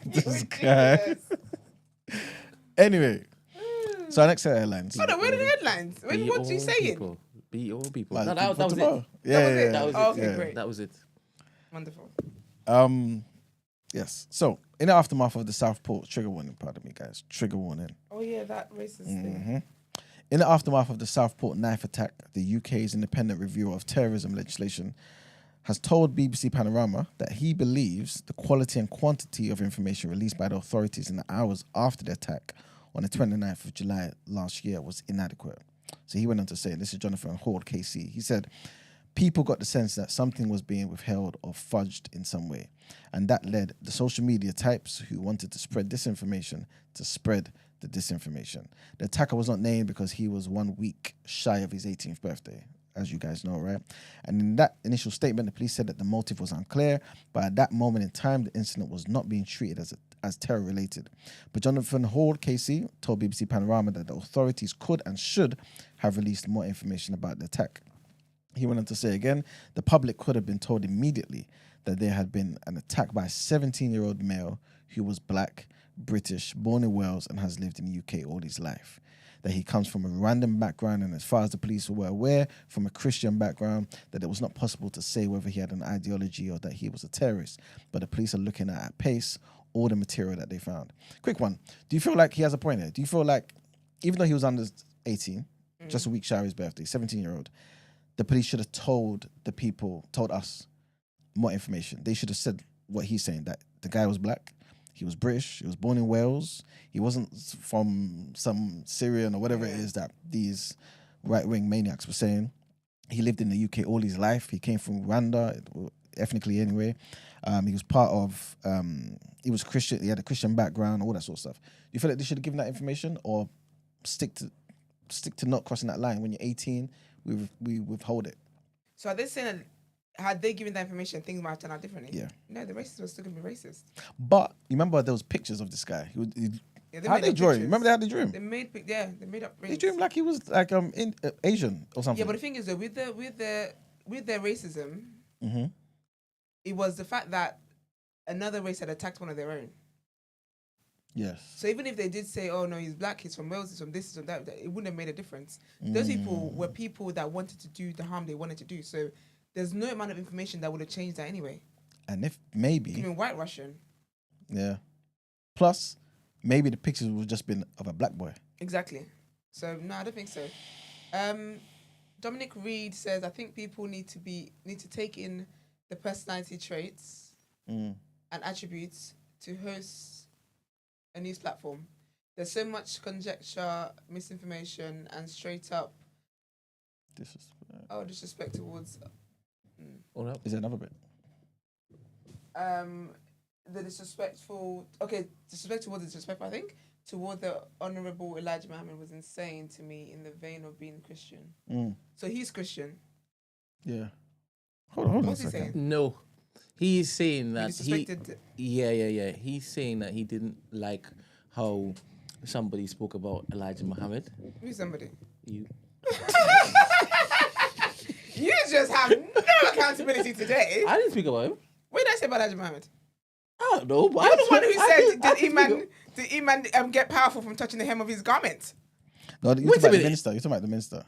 This guy. Anyway, so our next set of headlines. Hold on, where are the headlines? What are you saying? People. Be all people. Like, No, that for was it. tomorrow. That was it? That was Oh, it. okay, great. That was it. Wonderful. Yes. So, in the aftermath of the Southport trigger warning, pardon me, guys, trigger warning. Oh yeah, that racist thing. In the aftermath of the Southport knife attack, the UK's independent reviewer of terrorism legislation has told BBC Panorama that he believes the quality and quantity of information released by the authorities in the hours after the attack on the 29th of July last year was inadequate. So he went on to say, this is Jonathan Hall, KC, he said, people got the sense that something was being withheld or fudged in some way. And that led the social media types who wanted to spread disinformation to spread the disinformation. The attacker was not named because he was 1 week shy of his 18th birthday. as you guys know, right? And in that initial statement, the police said that the motive was unclear, but at that moment in time, the incident was not being treated as terror-related. But Jonathan Hall, KC, told BBC Panorama that the authorities could and should have released more information about the attack. He went on to say again, the public could have been told immediately that there had been an attack by a 17-year-old male who was black, British, born in Wales and has lived in the UK all his life. That he comes from a random background, and as far as the police were aware, from a Christian background, that it was not possible to say whether he had an ideology or that he was a terrorist. But the police are looking at pace all the material that they found. Quick one. Do you feel like he has a point here? Do you feel like, even though he was under 18, just a week shy of his birthday, 17-year-old, the police should have told us more information? They should have said what he's saying, that the guy was black, he was British, he was born in Wales, he wasn't from some Syrian or whatever it is that these right-wing maniacs were saying. He lived in the UK all his life. He came from Rwanda, ethnically anyway. He was part of, he was Christian, he had a Christian background, all that sort of stuff. Do you feel like they should have given that information, or stick to not crossing that line? When you're 18, we withhold it. So are they saying that had they given that information, things might have turned out differently? Yeah. No, the racists were still going to be racist. But you remember there was pictures of this guy. Yeah, How made they up draw him? pictures. Remember how they drew him? They made up. They drew him like he was like Asian or something. Yeah, but the thing is though, with their racism, Mm-hmm. it was the fact that another race had attacked one of their own. Yes. So even if they did say, "Oh no, he's black, he's from Wales, he's from this, he's from that," it wouldn't have made a difference. Those people were people that wanted to do the harm they wanted to do. So there's no amount of information that would have changed that anyway. And if maybe, Even white Russian. yeah. Plus, maybe the pictures would have just been of a black boy. Exactly. So no, I don't think so. Dominic Reed says, I think people need to take in the personality traits and attributes to host a news platform. There's so much conjecture, misinformation, and straight up disrespect towards. Is there another bit? The disrespectful. Okay, disrespect towards the disrespectful. I think toward the Honourable Elijah Muhammad was insane to me in the vein of being Christian. So he's Christian. Yeah. Hold on What's a he second. saying? No, he's saying that disrespected. Yeah. He's saying that he didn't like how somebody spoke about Elijah Muhammad. Who's somebody? You. You just have no accountability today. I didn't speak about him. What did I say about Elijah Muhammad? I don't know. But You're the one who said, did Iman get powerful from touching the hem of his garment? No, you're Wait talking about a the minute. minister. You're talking about the minister.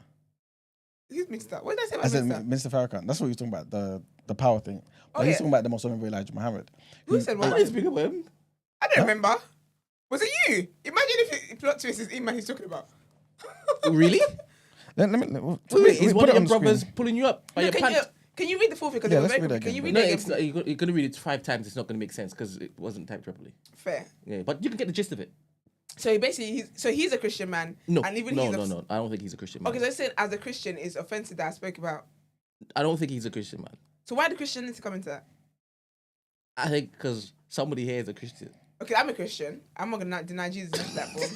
He's mixed up. What did I say I about said minister? Minister Farrakhan. That's what you're talking about, the power thing. But he's yeah. talking about the most honorable Elijah Muhammad. Who said I what? didn't speak about him. I don't remember. Was it you? Imagine if plot twist is Iman he's talking about. Really? Let me Wait, is put one it of on your the brothers screen. pulling you up by No, your can pants? you read the full thing? Because Yeah, it was let's very read that quick. Can you again. read No, it it's again? not, you're going to read it 5 times. It's not going to make sense because it wasn't typed properly. Fair. Yeah, but you can get the gist of it. So basically, he's a Christian man. No, and even no. I don't think he's a Christian man. Okay, so I said as a Christian is offensive that I spoke about. I don't think he's a Christian man. So why do Christians need to come into that? I think because somebody here is a Christian. Okay, I'm a Christian. I'm not gonna deny Jesus on this platform.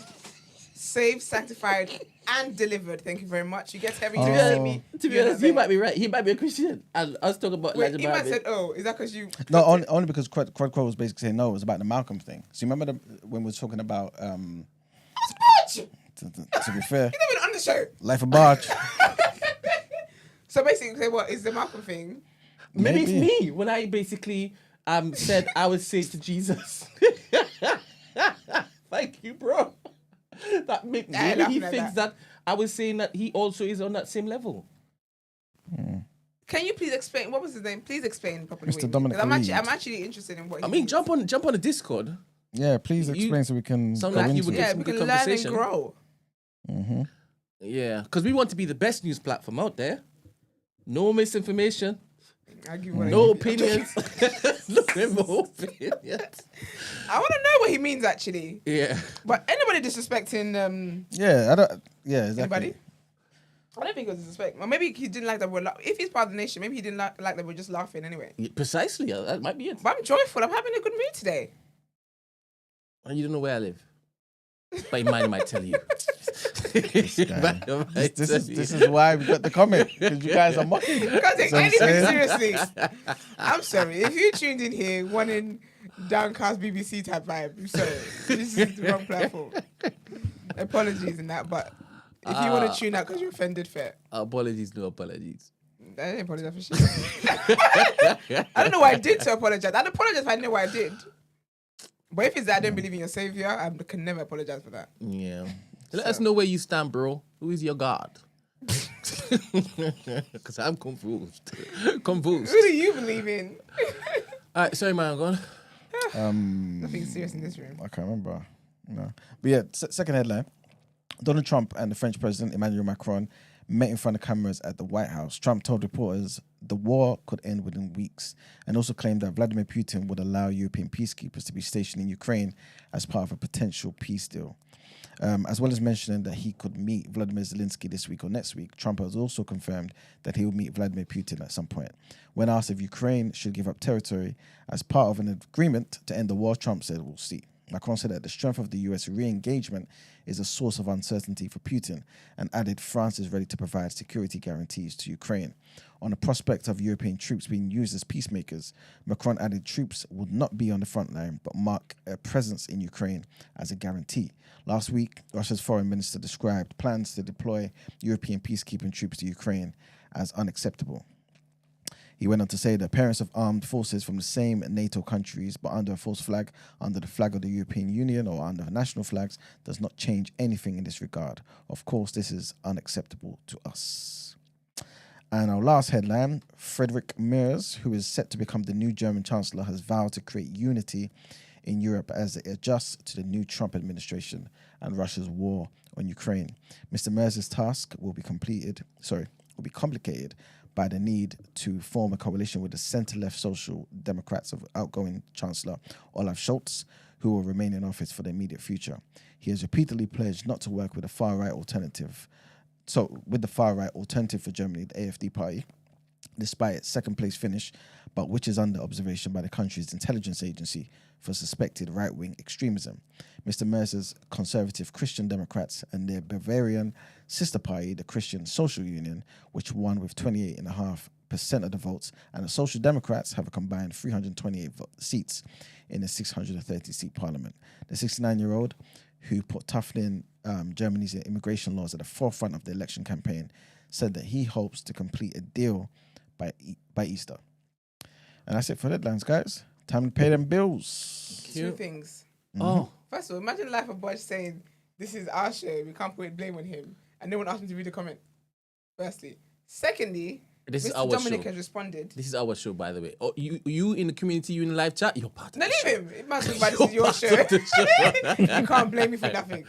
Saved, sanctified, and delivered. Thank you very much. You get everything to see me. To be you're honest, not he there. might be right. He might be a Christian. And I was talking about Wait, Elijah Iman Muhammad. said, "Oh, is that because you?" No, only because Quad was basically saying no. It was about the Malcolm thing. So you remember when we were talking about You to be fair, never been on the show. life of Barge. So basically, say what is the Malcolm thing? Maybe it's Maybe. me when I basically said I was saved to Jesus. Thank you, bro. That maybe he laughing at thinks that I was saying that he also is on that same level. Can you please explain? What was his name? Please explain properly. Mr. what you mean, Dominic 'cause Reed. I'm actually interested in what. I he mean, means. jump on the Discord. Yeah, please explain so we can Sound go like you into would it. Yeah, some we good can learn and conversation. grow. Mm-hmm. Yeah, because we want to be the best news platform out there. No misinformation. I give what I No give. opinions. No opinions. I want to know what he means actually. Yeah. But anybody disrespecting Yeah, I don't. Yeah, exactly. anybody? I don't think it was disrespect. Or maybe he didn't like that we're if he's part of the nation, maybe he didn't like that we're just laughing anyway. Yeah, precisely. That might be it. But I'm joyful. I'm having a good mood today. And you don't know where I live. But your mind might tell you. This is why we got the comment, because you guys are mocking. You can't take anything seriously. I'm sorry. If you tuned in here wanting downcast BBC type vibe, I'm sorry. This is the wrong platform. Apologies in that, but if you want to tune out because you're offended, fair. Apologies, no apologies. I didn't apologize for shit. I don't know what I did to apologize. I'd apologize if I knew what I did. But if it's that I don't believe in your savior, I can never apologize for that. Yeah. Let us know where you stand, bro. Who is your God? Because I'm confused. Who do you believe in? All right, sorry, man. Go on. Nothing serious in this room. I can't remember. No. But yeah, second headline. Donald Trump and the French president, Emmanuel Macron, met in front of cameras at the White House. Trump told reporters the war could end within weeks and also claimed that Vladimir Putin would allow European peacekeepers to be stationed in Ukraine as part of a potential peace deal. As well as mentioning that he could meet Vladimir Zelensky this week or next week, Trump has also confirmed that he will meet Vladimir Putin at some point. When asked if Ukraine should give up territory as part of an agreement to end the war, Trump said, "We'll see." Macron said that the strength of the US re-engagement is a source of uncertainty for Putin and added France is ready to provide security guarantees to Ukraine. On the prospect of European troops being used as peacemakers, Macron added troops would not be on the front line but mark a presence in Ukraine as a guarantee. Last week, Russia's foreign minister described plans to deploy European peacekeeping troops to Ukraine as unacceptable. He went on to say that appearance of armed forces from the same NATO countries but under a false flag, under the flag of the European Union or under national flags does not change anything in this regard. Of course, this is unacceptable to us. And our last headline, Friedrich Merz, who is set to become the new German Chancellor, has vowed to create unity in Europe as it adjusts to the new Trump administration and Russia's war on Ukraine. Mr. Merz's task will be complicated by the need to form a coalition with the centre-left Social Democrats of outgoing Chancellor Olaf Scholz, who will remain in office for the immediate future. He has repeatedly pledged not to work with the far-right alternative for Germany, the AfD party, despite its second-place finish, but which is under observation by the country's intelligence agency for suspected right-wing extremism. Mr. Merz's conservative Christian Democrats and their Bavarian sister party, the Christian Social Union, which won with 28.5% of the votes, and the Social Democrats have a combined 328 seats in the 630-seat parliament. The 69-year-old, who put toughening Germany's immigration laws at the forefront of the election campaign, said that he hopes to complete a deal by Easter. And that's it for headlines, guys. Time to pay them bills. Two things. Mm-hmm. Oh. First of all, imagine Life of Bosch saying, "This is our show, we can't put blame on him." And no one asked him to read a comment. Firstly. Secondly, this Mr. is our Dominic show. Has responded. This is our show, by the way. Oh, you in the community, you in the live chat, you're part of no, the show. leave him. It must be this is your show. You can't blame me for nothing.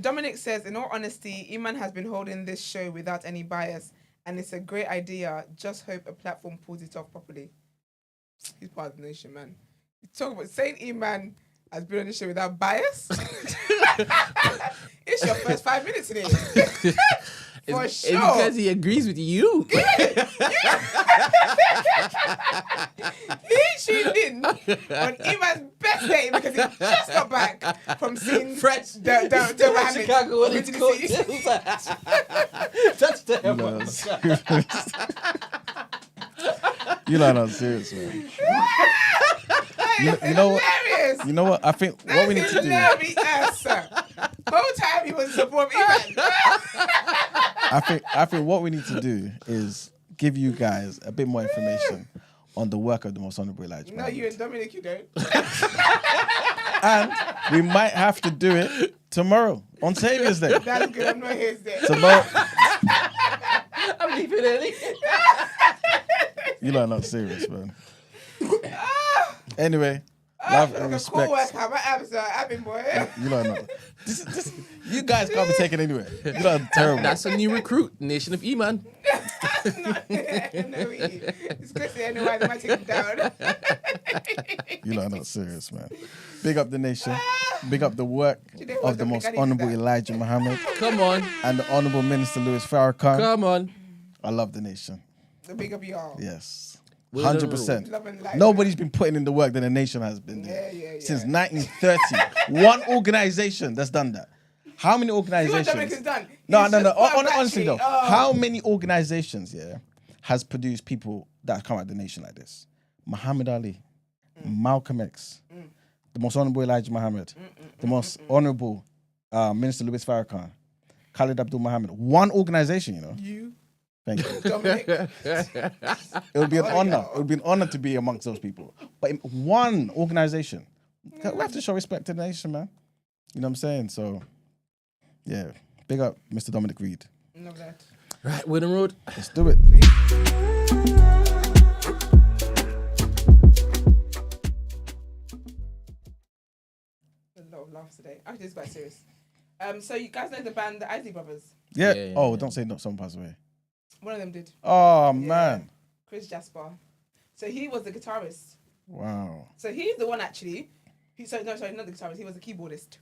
Dominic says, in all honesty, Iman has been holding this show without any bias, and it's a great idea. Just hope a platform pulls it off properly. He's part of the nation, man. You talk about saying Iman has been on the show without bias. It's your first 5 minutes today. For it's sure. because he agrees with you. He tuned in on Iman's best day because he just got back from seeing Fresh. the Chicago when it's cold. You're not serious, man. You know what? Hilarious. You know what? I think what we need to do. Hilarious. Whole time he was supporting Iman. I think what we need to do is give you guys a bit more information on the work of the Most Honourable Elijah. No, you and Dominic, you don't. And we might have to do it tomorrow on Saviour's Day. That's good. I'm not here today. Tomorrow. I'm leaving early. You lot are not serious, man. Anyway, love and respect. I've been boy. You lot are not. You guys can't be taken anywhere. You lot are terrible. That's a new recruit, Nation of Iman. It's Chrissy anyway. They might take him down. You lot are not serious, man. Big up the nation. Big up the work of the Most Honourable Elijah Muhammad Come on. and the Honourable Minister Louis Farrakhan. Come on. I love the nation. The big up y'all. Yes. We're the 100%. Love and light. Nobody's been putting in the work that the nation has been doing. Yeah. Since 1930. One organization that's done that. How many See what organizations? Dominic's done? No. He's just put a back Honestly sheet. though, Oh. how many organizations has produced people that come out of the nation like this? Muhammad Ali, Malcolm X, the most honorable Elijah Muhammad, the most honorable Minister Louis Farrakhan, Khalid Abdul Muhammad. One organization, you know. You, Thank you. Dominic. It would be an honor. It would be an honor to be amongst those people. But in one organization, we have to show respect to the nation, man. You know what I'm saying? So, yeah, big up Mr. Dominic Reed. Love that. Right, we're on the road. Let's do it. A lot of laughs today. Actually, it's quite serious. So you guys know the band, the Isley Brothers? Yeah. Yeah. Oh, don't say no. Someone passed away. One of them did. Oh man. Chris Jasper. So he was the guitarist. Wow. So he's the one actually. Sorry, not the guitarist. He was the keyboardist.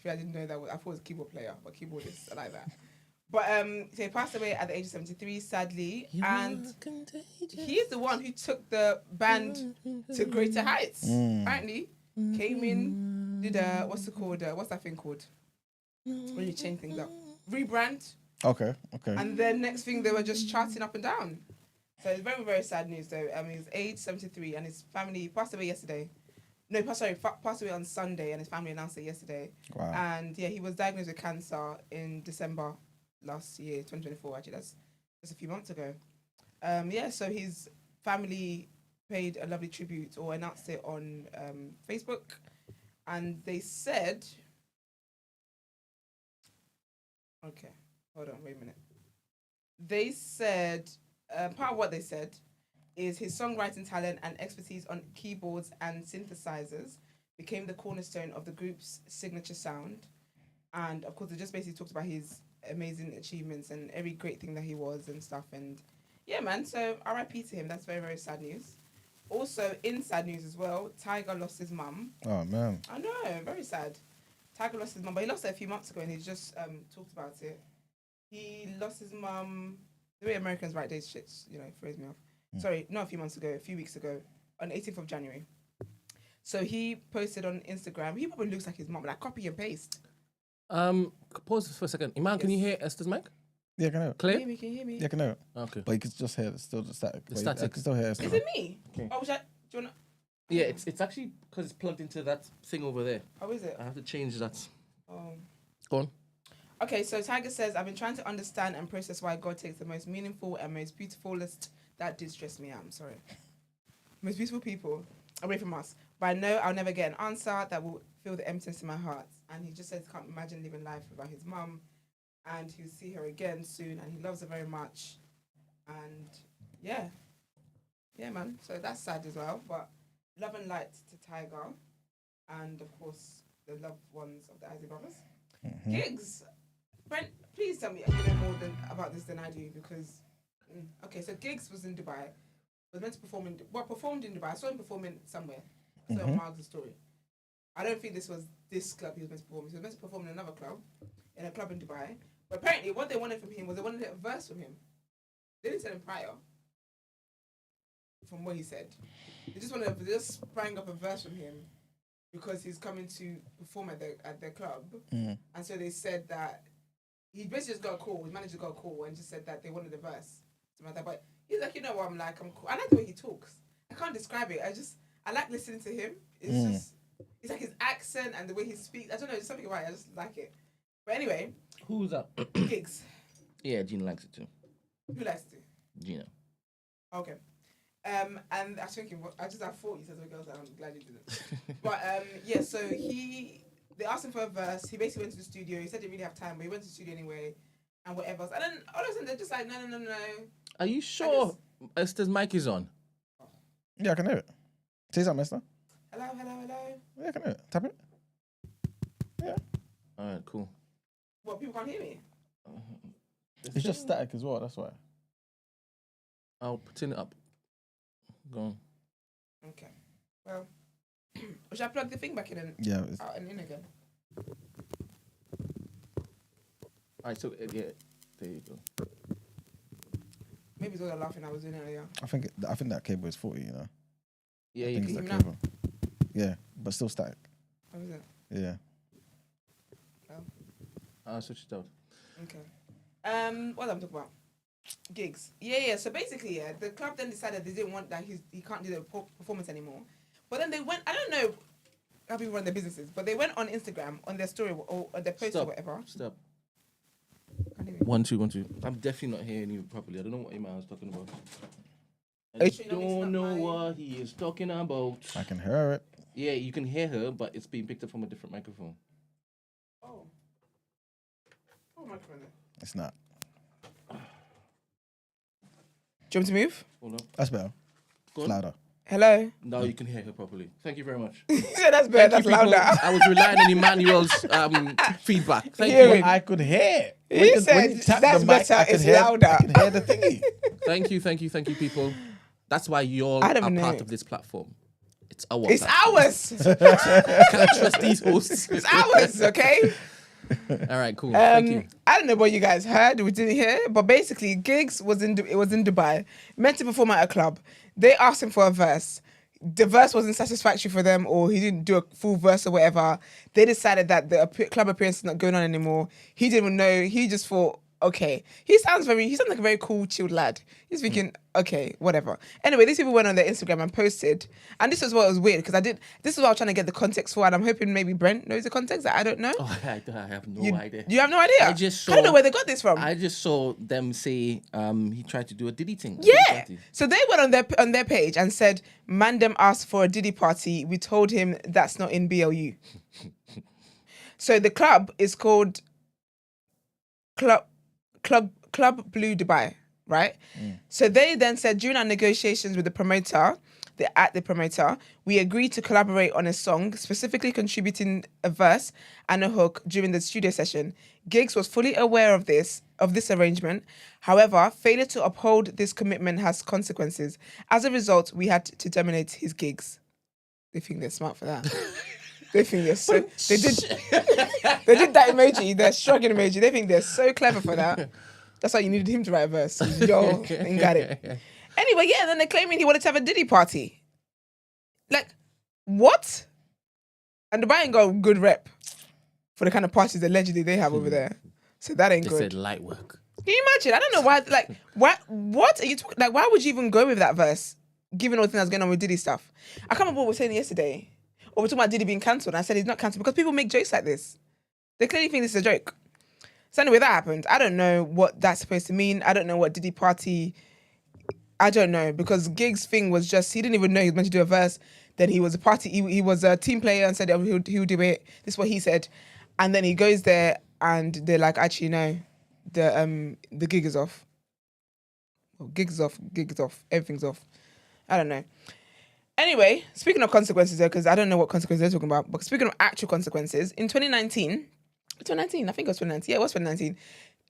I didn't know that. I thought he was a keyboard player, but keyboardist. I like that. But so he passed away at the age of 73, sadly, and he's the one who took the band to greater heights. Apparently, came in, did what's that thing called? When you change things up, rebrand. Okay. And then next thing they were just charting up and down. So it's very, very sad news though. He's age 73 and his family passed away yesterday. No, passed away on Sunday and his family announced it yesterday. Wow. And yeah, he was diagnosed with cancer in December last year, 2024 actually. That's just a few months ago. So his family paid a lovely tribute or announced it on Facebook. And they said... Okay, hold on, wait a minute. They said, part of what they said is his songwriting talent and expertise on keyboards and synthesizers became the cornerstone of the group's signature sound. And of course, they just basically talked about his amazing achievements and every great thing that he was and stuff. And yeah, man, so RIP to him. That's very, very sad news. Also, in sad news as well, Tiger lost his mum. Oh man. I know, very sad. Tiger lost his mum, but he lost it a few months ago and he just talked about it. He lost his mum, the way Americans write these shits, throws me off. Sorry, not a few months ago, a few weeks ago, on 18th of January. So he posted on Instagram, he probably looks like his mum, like copy and paste. Pause for a second. Iman, can you hear Esther's mic? Yeah, I can hear it. Clear? Can you hear me? Yeah, I can hear it. Okay. But you can just hear it's still the static. The But static. I can still hear it. Is it me? Okay. Oh, do you want to... Yeah, it's actually because it's plugged into that thing over there. Oh, is it? I have to change that. Oh. Go on. Okay, so Tiger says, I've been trying to understand and process why God takes the most meaningful and most beautifulest... That did stress me out, I'm sorry. Most beautiful people away from us. But I know I'll never get an answer that will fill the emptiness in my heart. And he just says he can't imagine living life without his mum. And he'll see her again soon. And he loves her very much. And yeah. Yeah, man. So that's sad as well. But love and light to Tiger. And of course, the loved ones of the Isley Brothers. Gigs. Brent, please tell me you know more about this than I do because... Okay, so Gigs was in Dubai. Was meant to performed in Dubai. I saw him performing somewhere. So Mark's story. I don't think this was this club he was meant to perform. He was meant to perform in another club, in a club in Dubai. But apparently, what they wanted from him was they wanted a verse from him. They didn't tell him prior. From what he said, they just sprang up a verse from him because he's coming to perform at their club, and so they said that he basically just got a call. His manager got a call and just said that they wanted a verse. But he's like, you know what? I'm cool. I like the way he talks. I can't describe it. I like listening to him. It's like his accent and the way he speaks. I don't know. There's something about it. I just like it. But anyway. Who's that? Gigs. Yeah, Gina likes it too. Who likes it? Gina. Okay. And I was thinking, I thought you said something else. I'm glad you didn't. But yeah, so they asked him for a verse. He basically went to the studio. He said he didn't really have time, but he went to the studio anyway. And whatever. And then all of a sudden they're just like, no. Are you sure Esther's mic is on? Yeah, I can hear it. Say something, Esther. Hello. Yeah, I can hear it. Tap it. Yeah. All right, cool. What, people can't hear me? It's just static as well, that's why. I'll turn it up. Go on. Okay. Well, should I plug the thing back in and out and in again? All right, so yeah, there you go. Maybe it's all the laughing I was doing earlier. I think that cable is 40, you know. Yeah, I you think can it's hear that me now? cable. Yeah, but still static. How is it? Yeah. Well, I'll switch it out. Okay. What am I talking about? Gigs. Yeah. So basically, the club then decided they didn't want that he can't do the performance anymore. But then they went. I don't know how people run their businesses, but they went on Instagram on their story or their post or whatever. Stop. Can't hear you. 1 2 1 2. I'm definitely not hearing you properly. I don't know what Iman was talking about. Are I you sure you're not mixing don't up know my- what he is talking about. I can hear it. Yeah, you can hear her, but it's being picked up from a different microphone. Oh. Oh my god. It's not. Do you want me to move? Hold on. That's better. Go It's on. louder. Hello. Now you can hear her properly. Thank you very much. Yeah, that's better. That's Thank you, people. louder. I was relying on Emmanuel's feedback. Thank Hear you. it. I could hear. He said, "That's better, it's louder." I can hear the thingy. Thank you, people. That's why you all I are don't know. part of this platform. It's our It's platform. ours. Can't trust these hosts. It's ours. Okay. All right, cool. Thank you. I don't know what you guys heard. We didn't hear, but basically, Gigs was in Dubai, meant to perform at a club. They asked him for a verse. The verse wasn't satisfactory for them, or he didn't do a full verse or whatever. They decided that the club appearance is not going on anymore. He didn't even know. He just thought, okay. He sounds like a very cool, chilled lad. He's thinking, okay, whatever. Anyway, these people went on their Instagram and posted, and this is what was weird because this is what I was trying to get the context for, and I'm hoping maybe Brent knows the context that I don't know. Oh, I have no idea. You have no idea. I just I don't know saw- where they got this from. I just saw them say he tried to do a Diddy thing. Yeah. So they went on their page and said, Mandem asked for a Diddy party. We told him that's not in BLU. So the club is called Club Blue Dubai, right? So they then said during our negotiations with the promoter, we agreed to collaborate on a song, specifically contributing a verse and a hook during the studio session. Giggs was fully aware of this arrangement. However, failure to uphold this commitment has consequences. As a result, we had to terminate his gigs. They think they're smart for that. They think they're so. They did that emoji, the shrugging emoji. They think they're so clever for that. That's why you needed him to write a verse. Yo, and got it. Anyway, yeah, then they're claiming he wanted to have a Diddy party. Like, what? And Dubai ain't got a good rep for the kind of parties allegedly they have over there. So that ain't They good. said light work. Can you imagine? I don't know why. Like, what are you talking? Like, why would you even go with that verse, given all the things that's going on with Diddy stuff? I can't remember what we were saying yesterday, or we're talking about Diddy being cancelled. And I said he's not cancelled because people make jokes like this. They clearly think this is a joke. So anyway, that happened. I don't know what that's supposed to mean. I don't know what Diddy party. I don't know, because Giggs' thing was just he didn't even know he was meant to do a verse. Then he was a party. He was a team player and said he'll do it. This is what he said, and then he goes there and they're like, actually no, the gig is off. Well, gig is off. Everything's off. I don't know. Anyway, speaking of consequences, though, because I don't know what consequences they're talking about. But speaking of actual consequences, in 2019, I think it was 2019. Yeah, it was 2019.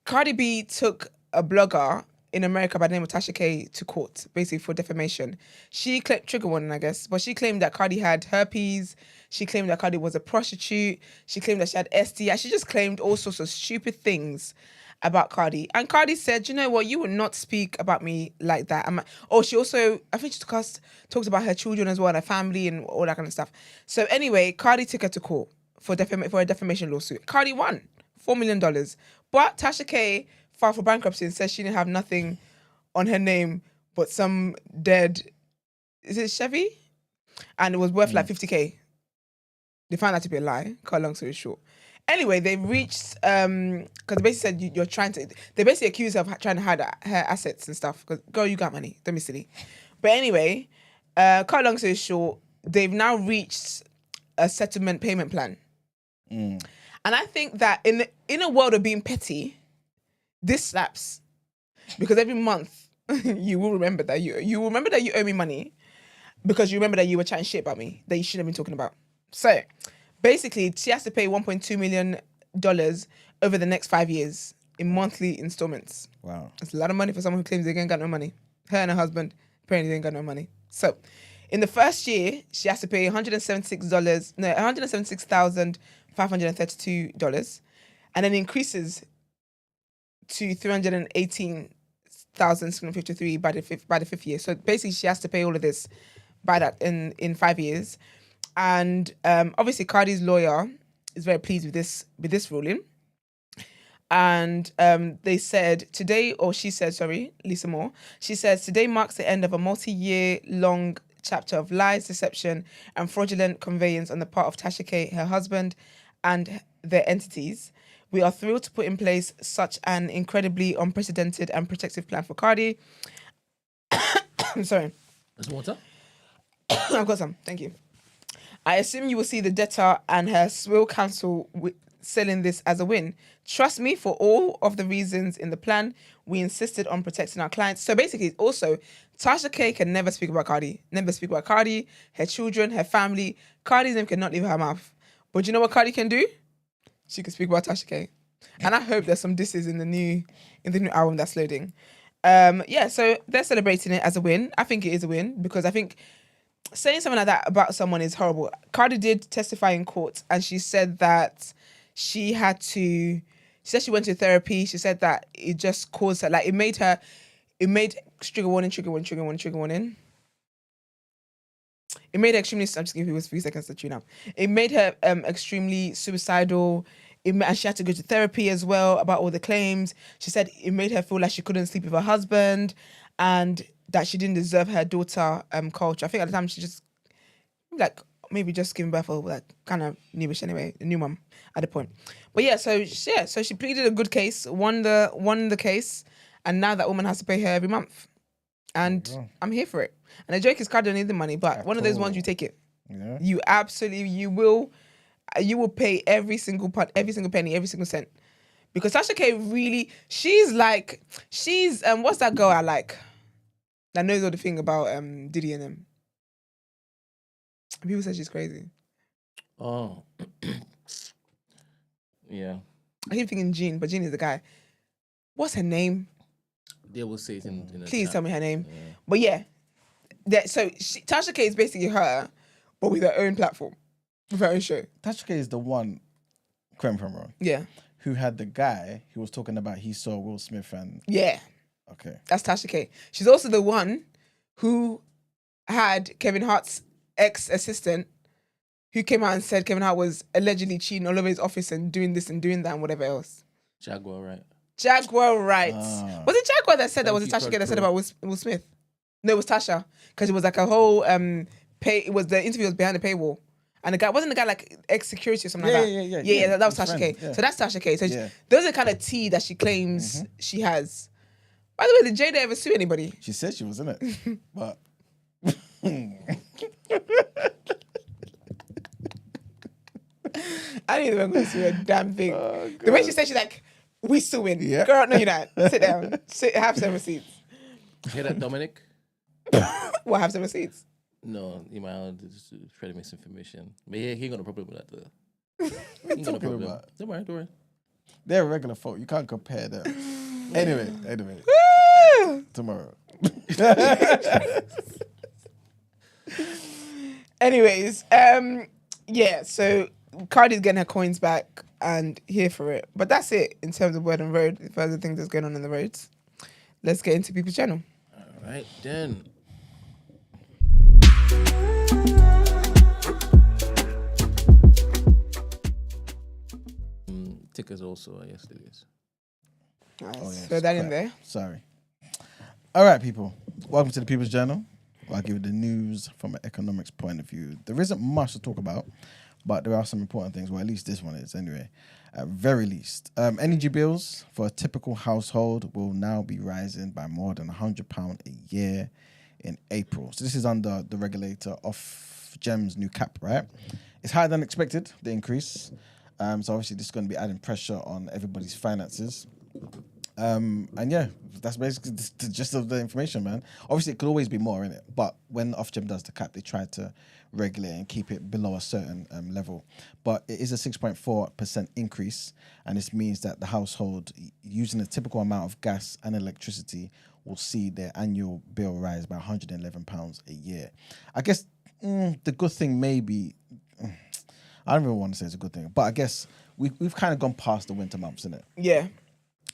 Cardi B took a blogger in America by the name of Tasha K to court, basically for defamation. She claimed, trigger warning, I guess, but she claimed that Cardi had herpes. She claimed that Cardi was a prostitute. She claimed that she had STI. She just claimed all sorts of stupid things about Cardi. And Cardi said, you know what, you would not speak about me like that. She also, I think she talks about her children as well, and her family and all that kind of stuff. So anyway, Cardi took her to court for a defamation lawsuit. Cardi won $4 million. But Tasha K filed for bankruptcy and says she didn't have nothing on her name but some dead, is it Chevy? And it was worth like 50K. They found that to be a lie. Cut a long story short. Anyway, they reached, because they basically said you're trying to, they basically accused her of trying to hide her assets and stuff. Because, girl, you got money. Don't be silly. But anyway, cut a long story short, they've now reached a settlement payment plan. And I think that in a world of being petty, this slaps, because every month you will remember that you remember that you owe me money, because you remember that you were chatting shit about me that you shouldn't have been talking about. So basically, she has to pay $1.2 million over the next 5 years in monthly installments. Wow, that's a lot of money for someone who claims they ain't got no money. Her and her husband apparently they ain't got no money. So in the first year, she has to pay $176,532, and then increases to $318,653 by the fifth year. So basically, she has to pay all of this by that in 5 years. And obviously, Cardi's lawyer is very pleased with this ruling. And they said today, or she said, sorry, Lisa Moore, she says today marks the end of a multi-year long chapter of lies, deception, and fraudulent conveyance on the part of Tasha K, her husband, and their entities. We are thrilled to put in place such an incredibly unprecedented and protective plan for Cardi. I'm sorry. There's water? I've got some. Thank you. I assume you will see the debtor and her swill counsel selling this as a win. Trust me, for all of the reasons in the plan, we insisted on protecting our clients. So basically, also, Tasha K can never speak about Cardi. Never speak about Cardi, her children, her family. Cardi's name cannot leave her mouth. But you know what Cardi can do? She can speak about Tasha K. And I hope there's some disses in the new album that's loading. So they're celebrating it as a win. I think it is a win because I think saying something like that about someone is horrible. Cardi did testify in court and she said that she went to therapy. She said that it just caused her, like it made trigger warning. It made her extremely, I'm just giving people a few seconds to tune up. It made her extremely suicidal. And she had to go to therapy as well about all the claims. She said it made her feel like she couldn't sleep with her husband and that she didn't deserve her daughter culture. I think at the time she just like maybe just giving birth or like kind of newish anyway, a new mum at the point. But so she pleaded a good case, won the case, and now that woman has to pay her every month. And I'm here for it. And the joke is Cardi don't need the money, but one of those ones you take it. Yeah. You will pay every single part, every single penny, every single cent. Because Tasha K really, she's what's that girl I like? That knows all the thing about Diddy and them. People say she's crazy. Oh. Yeah. I keep thinking Jean, but Jean is the guy. What's her name? They will say it in the Please chat. tell me her name. Yeah. But Tasha K is basically her, but with her own platform, with her own show. Tasha K is the one, correct me if I'm wrong, Yeah. who had the guy who was talking about he saw Will Smith and... Yeah. Okay. That's Tasha K. She's also the one who had Kevin Hart's ex-assistant who came out and said Kevin Hart was allegedly cheating all over his office and doing this and doing that and whatever else. Jaguar, right? Jaguar, right. Was it Jaguar that said that? Was it Thank Tasha you, K that said Pro. about Will Smith? No, it was Tasha. Because it was like a whole it was the interview was behind the paywall. And wasn't the guy like ex-security or something like that? Yeah, that was His Tasha friend, K. yeah. So that's Tasha K. So Yeah. those are the kind of tea that she claims she has. By the way, did Jada ever sue anybody? She said she was in it, but... I didn't even go to a damn thing. The way she said, she's like, we suing. Yeah. Girl, no, you're not. Sit down. Have some receipts. Hear that, Dominic? Well, have some receipts. No, you might want to spread misinformation. But he ain't got a problem with that, though. He ain't got a talking problem. about? Don't worry. They're regular folk. You can't compare them. Anyway. Tomorrow. Anyways, so Cardi's getting her coins back and here for it. But that's it in terms of word on road. The further things that's going on in the roads. Let's get into People's Channel. All right, then. Tickers also yesterday's. Nice. Oh, yeah, Throw that in crap. there. Sorry. All right, people. Welcome to the People's Journal, where I give you the news from an economics point of view. There isn't much to talk about, but there are some important things. Well, at least this one is, anyway. At very least. Energy bills for a typical household will now be rising by more than £100 a year in April. So this is under the regulator Ofgem's new cap, right? It's higher than expected, the increase. So obviously this is going to be adding pressure on everybody's finances. And yeah, that's basically the gist of the information, man. Obviously, it could always be more, innit? But when Ofgem does the cap, they try to regulate and keep it below a certain level. But it is a 6.4% increase, and this means that the household using a typical amount of gas and electricity will see their annual bill rise by £111 a year. I guess the good thing may be... I don't even want to say it's a good thing, but I guess we've kind of gone past the winter months, innit? Yeah.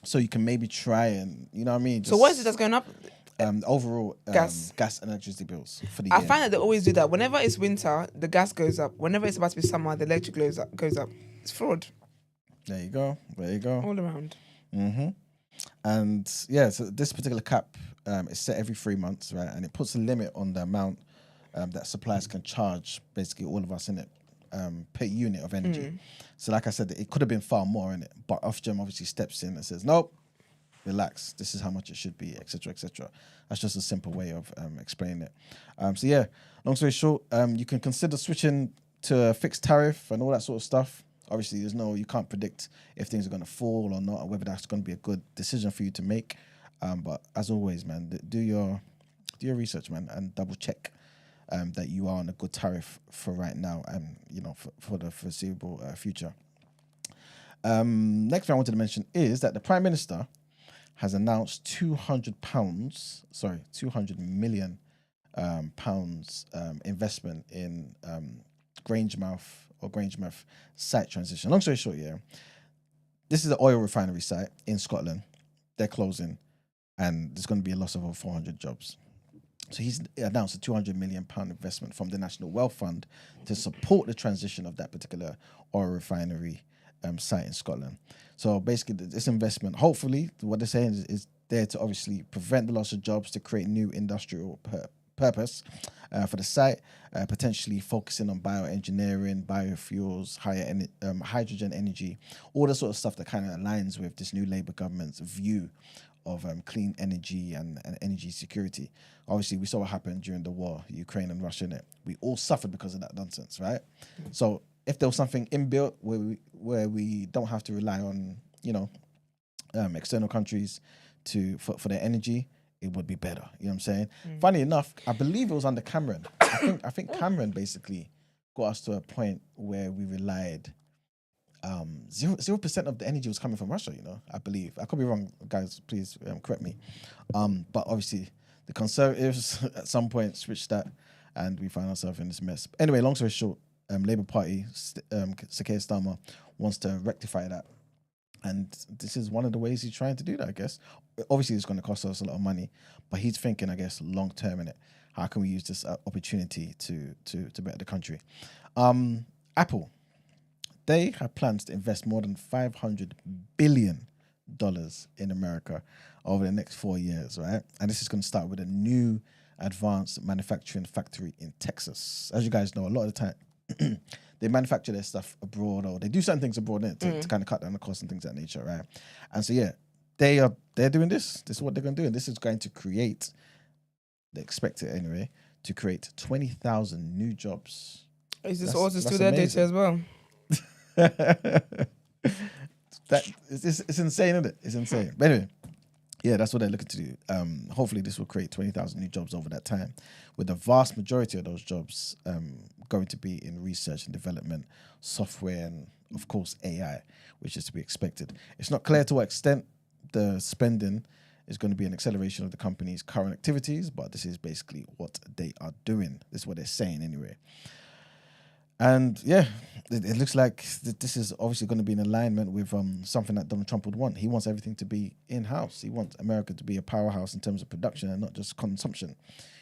So you can maybe try and, you know what I mean? So what is it that's going up? Overall Gas. gas and electricity bills for the I year. find that they always do that. Whenever it's winter, the gas goes up. Whenever it's about to be summer, the electric goes up. It's fraud There you go. all around. And yeah, so this particular cap is set every 3 months, right? And it puts a limit on the amount that suppliers can charge, basically all of us in it, per unit of energy. So like I said, it could have been far more in it, but Ofgem obviously steps in and says, nope, relax, this is how much it should be, etc., etc. That's just a simple way of explaining it. So yeah, long story short, you can consider switching to a fixed tariff and all that sort of stuff. Obviously, you can't predict if things are going to fall or not, or whether that's going to be a good decision for you to make. But as always, man, do your research, man, and double check that you are on a good tariff for right now, and for the foreseeable future. Next thing I wanted to mention is that the Prime Minister has announced £200 million pounds investment in Grangemouth site transition. Long story short, yeah, this is an oil refinery site in Scotland. They're closing, and there's going to be a loss of over 400 jobs. So he's announced a £200 million investment from the National Wealth Fund to support the transition of that particular oil refinery site in Scotland. So basically, this investment, hopefully, what they're saying is there to obviously prevent the loss of jobs, to create new industrial purpose for the site, potentially focusing on bioengineering, biofuels, hydrogen energy, all the sort of stuff that kind of aligns with this new Labour government's view of clean energy and energy security. Obviously, we saw what happened during the war, Ukraine and Russia, innit? We all suffered because of that nonsense, right? So if there was something inbuilt where we don't have to rely on, external countries for their energy, it would be better. You know what I'm saying? Funny enough, I believe it was under Cameron. I think Cameron basically got us to a point where we relied 0% of the energy was coming from Russia, I believe. I could be wrong, guys, please correct me. But obviously the Conservatives at some point switched that, and we find ourselves in this mess. Anyway, long story short, Labour Party, Keir Starmer, wants to rectify that. And this is one of the ways he's trying to do that, I guess. Obviously, it's going to cost us a lot of money, but he's thinking, I guess, long term in it. How can we use this opportunity to better the country? Apple, they have plans to invest more than $500 billion in America over the next 4 years, right? And this is going to start with a new advanced manufacturing factory in Texas. As you guys know, a lot of the time, they manufacture their stuff abroad, or they do certain things abroad to kind of cut down the cost and things of that nature, right? And so, yeah, they're doing this. This is what they're going to do. And this is going to create, they expect it anyway, to create 20,000 new jobs. Is this also still their data as well? It's insane, isn't it? It's insane. But anyway, yeah, that's what they're looking to do. Hopefully this will create 20,000 new jobs over that time, with the vast majority of those jobs going to be in research and development, software, and of course AI, which is to be expected. It's not clear to what extent the spending is going to be an acceleration of the company's current activities, but this is basically what they are doing. This is what they're saying anyway. And yeah, it looks like this is obviously going to be in alignment with something that Donald Trump would want. He wants everything to be in-house. He wants America to be a powerhouse in terms of production and not just consumption.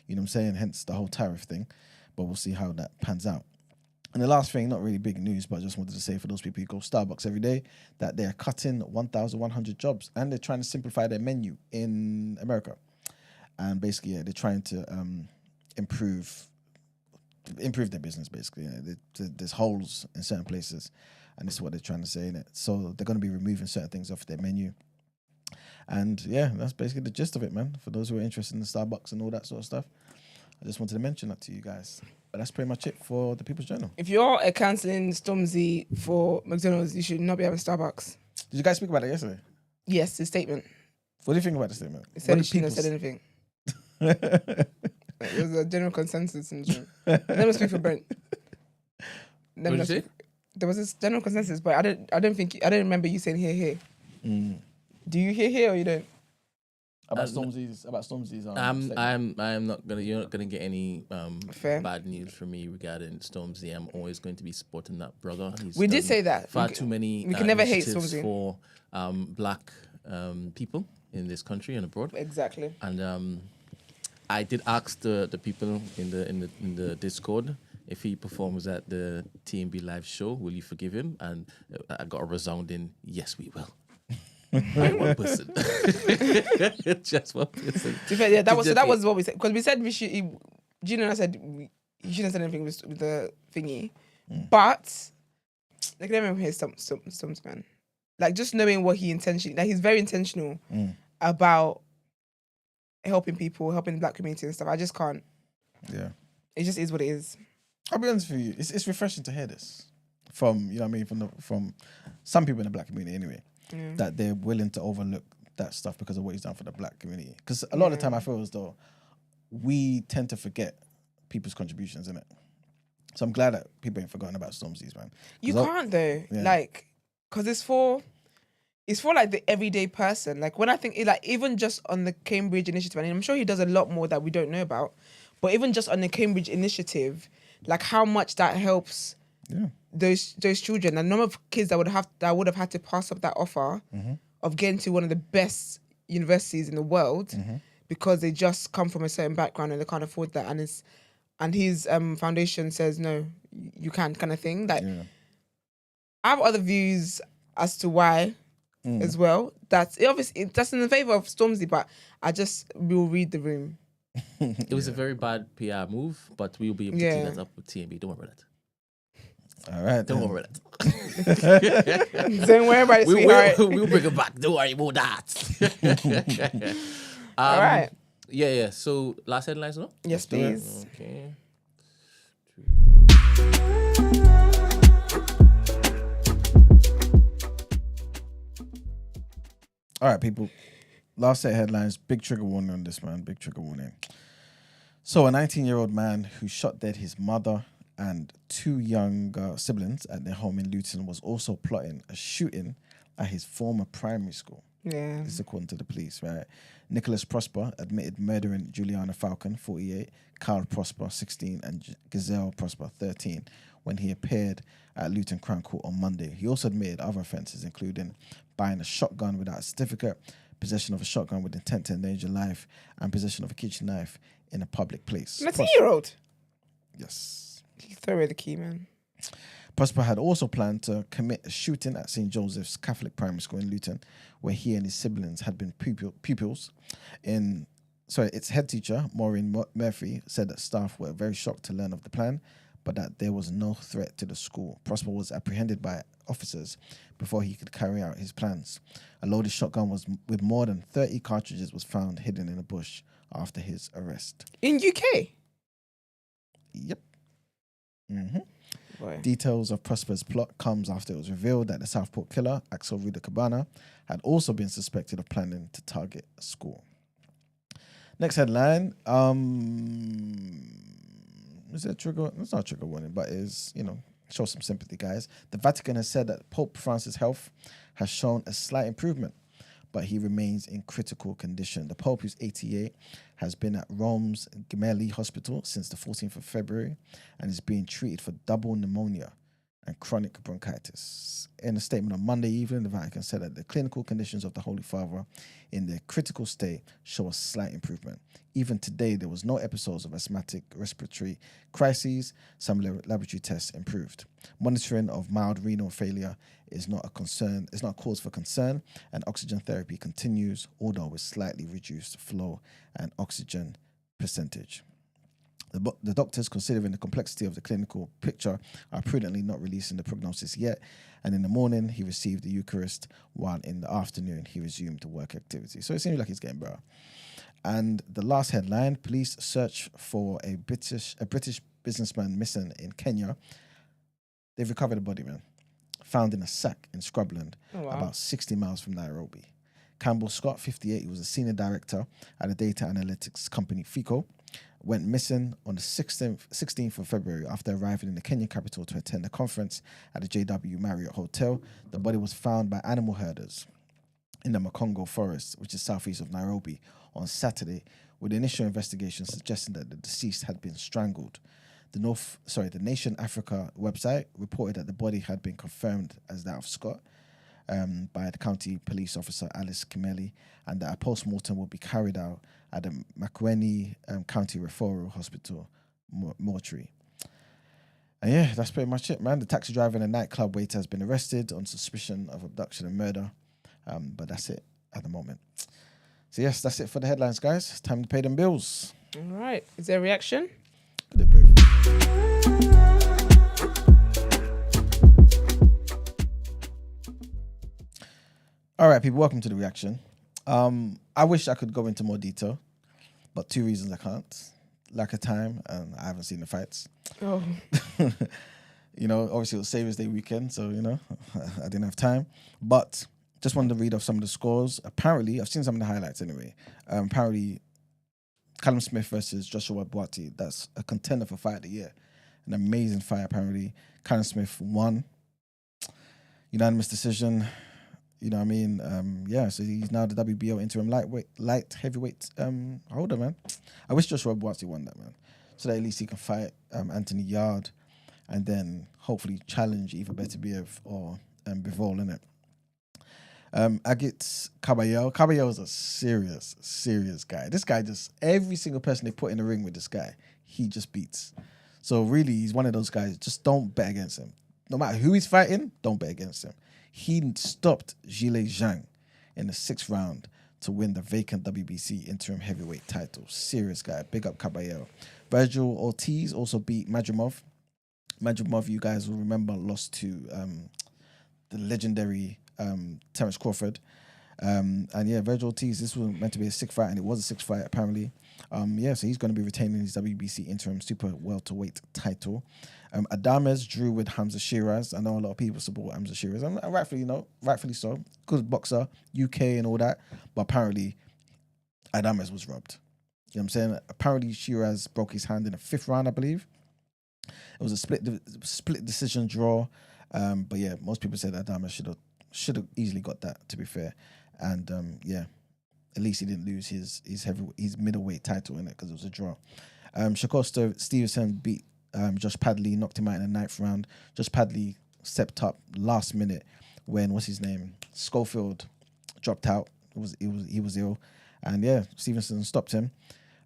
You know what I'm saying? Hence the whole tariff thing. But we'll see how that pans out. And the last thing, not really big news, but I just wanted to say for those people who go Starbucks every day, that they're cutting 1,100 jobs and they're trying to simplify their menu in America. And basically, yeah, they're trying to improve their business, basically. There's holes in certain places, and this is what they're trying to say in it. So they're going to be removing certain things off their menu. And yeah, that's basically the gist of it, man. For those who are interested in Starbucks and all that sort of stuff, I just wanted to mention that to you guys. But that's pretty much it for the People's Journal. If you're cancelling Stormzy for McDonald's, you should not be having Starbucks. Did you guys speak about that yesterday? Yes, the statement. What do you think about the statement? It said he shouldn't have said anything. It was a general consensus in the room. Let me speak for Brent. What did you say? There was this general consensus, but I don't remember you saying here. Do you hear or you don't? About Stormzy's statement. I'm not gonna. You're not gonna get any Fair. bad news from me regarding Stormzy. I'm always going to be supporting that brother. We did say that. Far too many. We can never hate initiatives Stormzy for black people in this country and abroad. Exactly. And I did ask the people in the Discord if he performs at the TMB live show, will you forgive him? And I got a resounding yes, we will. Only one person. Just one person. To be fair, yeah, that was Okay. what we said, because we said we should. Gina and I said you shouldn't say anything with the thingy, but like let me hear some man. Like just knowing what he intentionally, like he's very intentional about helping people, helping the black community and stuff. I just can't. Yeah. It just is what it is. I'll be honest with you. It's refreshing to hear this from, you know what I mean, from some people in the black community anyway, that they're willing to overlook that stuff because of what he's done for the black community. Because a lot of the time I feel as though we tend to forget people's contributions, innit? So I'm glad that people ain't forgotten about Stormzy's, man. You can't though, like, because it's for like the everyday person. Like when I think, like even just on the Cambridge initiative, and I'm sure he does a lot more that we don't know about, but even just on the Cambridge initiative, like how much that helps those children, and the number of kids that would have had to pass up that offer of getting to one of the best universities in the world because they just come from a certain background and they can't afford that, and his foundation says no, you can't, kind of thing. Like I have other views as to why as well. That's obviously that's in the favor of Stormzy, but I just will read the room. It was a very bad PR move, but we'll be able to clean that up with TMB. Don't worry about that. All right. Don't worry about that. Don't worry about it, sweetheart. We'll bring it back. Don't worry about that. All right. Yeah. So last headlines, no? Yes, please. Okay. All right, people. Last set headlines. Big trigger warning on this, man. Big trigger warning. So a 19-year-old man who shot dead his mother and two younger siblings at their home in Luton was also plotting a shooting at his former primary school. Yeah. This is according to the police, right? Nicholas Prosper admitted murdering Juliana Falcon, 48, Carl Prosper, 16, and Gazelle Prosper, 13, when he appeared at Luton Crown Court on Monday. He also admitted other offences, including buying a shotgun without a certificate, possession of a shotgun with intent to endanger life, and possession of a kitchen knife in a public place. 19-year-old. Yes. Throw away the key, man. Prosper had also planned to commit a shooting at St. Joseph's Catholic Primary School in Luton, where he and his siblings had been pupils. Its head teacher, Maureen Murphy, said that staff were very shocked to learn of the plan, but that there was no threat to the school. Prosper was apprehended by officers before he could carry out his plans. A loaded shotgun with more than 30 cartridges was found hidden in a bush after his arrest. In UK? Yep. Mm-hmm. Boy. Details of Prosper's plot comes after it was revealed that the Southport killer, Axel Rudakabana, had also been suspected of planning to target a school. Next headline. Is it a trigger? It's not a trigger warning, but is, show some sympathy, guys. The Vatican has said that Pope Francis' health has shown a slight improvement, but he remains in critical condition. The Pope, who's 88, has been at Rome's Gemelli Hospital since the 14th of February and is being treated for double pneumonia and chronic bronchitis. In a statement on Monday evening, the Vatican said that the clinical conditions of the Holy Father in their critical state show a slight improvement. Even today, there was no episodes of asthmatic respiratory crises. Some laboratory tests improved. Monitoring of mild renal failure is not a concern. It's not a cause for concern, and oxygen therapy continues, although with slightly reduced flow and oxygen percentage. The doctors, considering the complexity of the clinical picture, are prudently not releasing the prognosis yet. And in the morning, he received the Eucharist, while in the afternoon, he resumed the work activity. So it seems like he's getting better. And the last headline, police search for a British businessman missing in Kenya. They've recovered a body, man. Found in a sack in Scrubland, about 60 miles from Nairobi. Campbell Scott, 58, he was a senior director at a data analytics company, FICO, went missing on the 16th of February after arriving in the Kenyan capital to attend a conference at the JW Marriott Hotel. The body was found by animal herders in the Makongo forest, which is southeast of Nairobi, on Saturday, with initial investigation suggesting that the deceased had been strangled. The Nation Africa website reported that the body had been confirmed as that of Scott by the county police officer Alice Kimeli, and that a post-mortem will be carried out at the Makueni County Referral Hospital mortuary. And yeah, that's pretty much it, man. The taxi driver and a nightclub waiter has been arrested on suspicion of abduction and murder. But that's it at the moment. So yes, that's it for the headlines, guys. It's time to pay them bills. All right. Is there a reaction? Good brief. All right, people, welcome to the reaction. I wish I could go into more detail, but 2 reasons I can't. Lack of time, and I haven't seen the fights. Oh. Obviously it was Saviour's Day weekend, so, I didn't have time. But just wanted to read off some of the scores. Apparently, I've seen some of the highlights anyway. Apparently, Callum Smith versus Joshua Buatsi, that's a contender for fight of the year. An amazing fight, apparently. Callum Smith won. Unanimous decision. You know what I mean? So he's now the WBO interim light heavyweight holder, man. I wish Joshua Buatsi won that, man. So that at least he can fight Anthony Yard and then hopefully challenge either Beterbiev or Bivol, innit? Agit Caballero. Caballero is a serious guy. This guy every single person they put in the ring with this guy, he just beats. So really, he's one of those guys, just don't bet against him. No matter who he's fighting, don't bet against him. He stopped Zhile Zhang in the 6th round to win the vacant WBC interim heavyweight title. Serious guy. Big up Caballero. Virgil Ortiz also beat Madrimov. Madrimov, you guys will remember, lost to the legendary Terence Crawford. Virgil Ortiz, this was meant to be a 6th fight, and it was a 6th fight, apparently. So he's going to be retaining his WBC interim super welterweight title. Adames drew with Hamza Shiraz. I know a lot of people support Hamza Shiraz, and rightfully so. Good boxer, UK and all that, but apparently Adames was robbed. You know what I'm saying? Apparently Shiraz broke his hand in the 5th round, I believe. It was a split decision draw, but yeah, most people said Adames should have easily got that, to be fair. And at least he didn't lose his middleweight title in it because it was a draw. Shakur Stevenson beat Josh Padley, knocked him out in the 9th round. Josh Padley stepped up last minute when Schofield dropped out. He was ill, and Stevenson stopped him,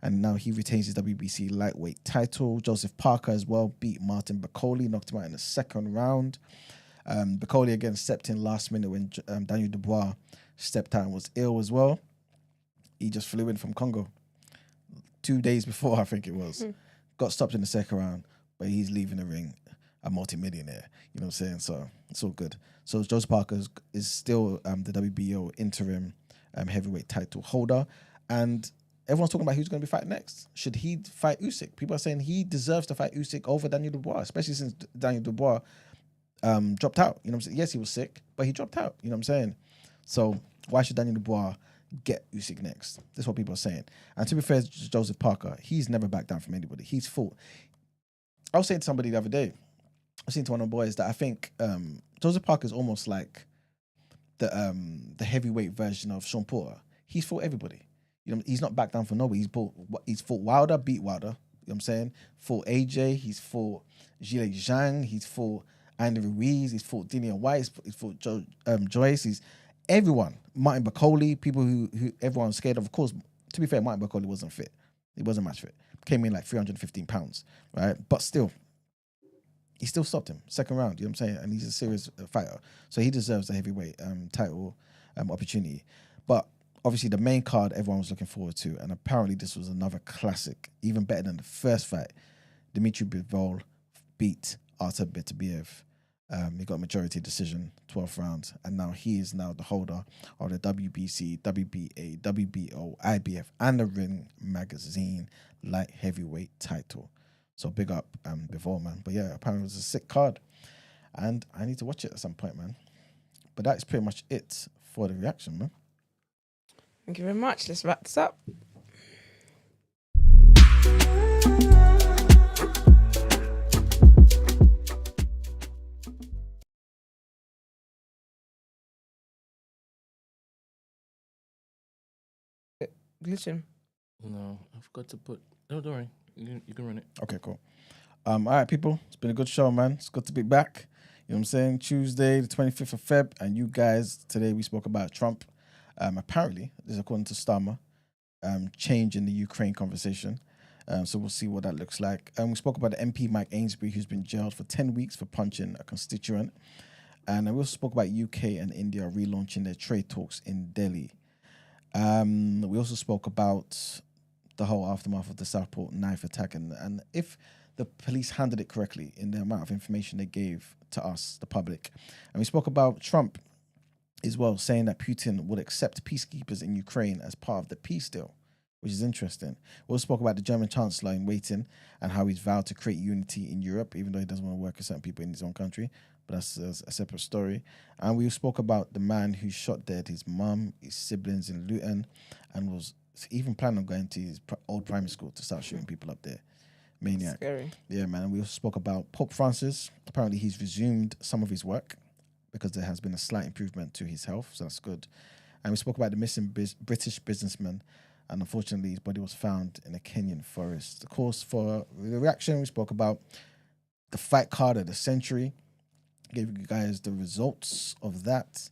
and now he retains his WBC lightweight title. Joseph Parker as well beat Martin Bacoli, knocked him out in the 2nd round. Bacoli again stepped in last minute when Daniel Dubois stepped out and was ill as well. He just flew in from Congo 2 days before, I think it was. Got stopped in the 2nd round, but he's leaving the ring a multimillionaire. You know what I'm saying? So it's all good. So Joseph Parker is still the WBO interim heavyweight title holder. And everyone's talking about who's going to be fighting next. Should he fight Usyk? People are saying he deserves to fight Usyk over Daniel Dubois, especially since Daniel Dubois dropped out. You know what I'm saying? Yes, he was sick, but he dropped out. You know what I'm saying? So why should Daniel Dubois get Usyk next? That's what people are saying. And to be fair to Joseph Parker, he's never backed down from anybody. He's fought. I was saying to somebody the other day, I was saying to one of the boys that I think Joseph Parker is almost like the heavyweight version of Sean Porter. He's fought everybody. You know, he's not backed down for nobody. He's fought Wilder, beat Wilder. You know what I'm saying? Fought AJ. He's fought Zhile Zhang. He's fought Andy Ruiz. He's fought Dillian White. He's fought Joyce. He's everyone. Martin Bacoli, people who everyone's scared of. Of course, to be fair, Martin Bacoli wasn't fit. He wasn't match fit. Came in like 315 pounds, right? But still, he still stopped him. 2nd round, you know what I'm saying? And he's a serious fighter. So he deserves the heavyweight title opportunity. But obviously the main card everyone was looking forward to, and apparently this was another classic, even better than the first fight. Dmitry Bivol beat Artur Beterbiev. He got a majority decision, 12th round, and now he is now the holder of the WBC, WBA, WBO, IBF, and the Ring Magazine light heavyweight title. So big up Bivol, man. But yeah, apparently it was a sick card, and I need to watch it at some point, man. But that is pretty much it for the reaction, man. Thank you very much. Let's wrap this up. Glitching. No, I forgot to put. No, don't worry. You can run it. Okay, cool. All right, people. It's been a good show, man. It's good to be back. You know what I'm saying? Tuesday, the 25th of Feb. And you guys, today we spoke about Trump. Apparently, this is according to Starmer, change in the Ukraine conversation. So we'll see what that looks like. We spoke about the MP Mike Ainsbury, who's been jailed for 10 weeks for punching a constituent. And we also spoke about UK and India relaunching their trade talks in Delhi. We also spoke about the whole aftermath of the Southport knife attack and if the police handled it correctly in the amount of information they gave to us, the public. And we spoke about Trump as well, saying that Putin would accept peacekeepers in Ukraine as part of the peace deal, which is interesting. We also spoke about the German Chancellor in waiting and how he's vowed to create unity in Europe, even though he doesn't want to work with certain people in his own country. But that's a separate story. And we spoke about the man who shot dead his mum, his siblings in Luton, and was even planning on going to his old primary school to start shooting people up there. Maniac. Scary. Yeah, man. And we also spoke about Pope Francis. Apparently, he's resumed some of his work because there has been a slight improvement to his health, so that's good. And we spoke about the missing British businessman, and unfortunately, his body was found in a Kenyan forest. Of course, for the reaction, we spoke about the fight card of the century. Gave you guys the results of that.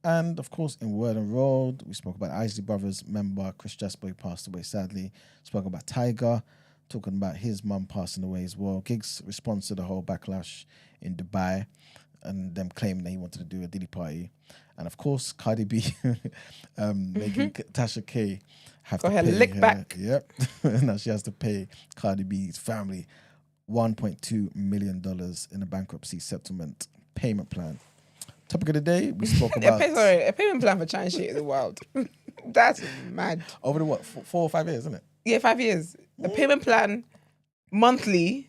And of course, in Word and Road, we spoke about Isley Brothers member Chris Jasper, who passed away sadly. Spoke about Tiger, talking about his mum passing away as well. Giggs' response to the whole backlash in Dubai and them claiming that he wanted to do a Diddy party. And of course, Cardi B making Tasha K have Got to her pay lick back. Yep. Now she has to pay Cardi B's family $1.2 million in a bankruptcy settlement payment plan. Topic of the day, we spoke about... a payment plan for China shit is wild. That's mad. Over the what, 4 or 5 years, isn't it? Yeah, 5 years. A payment plan monthly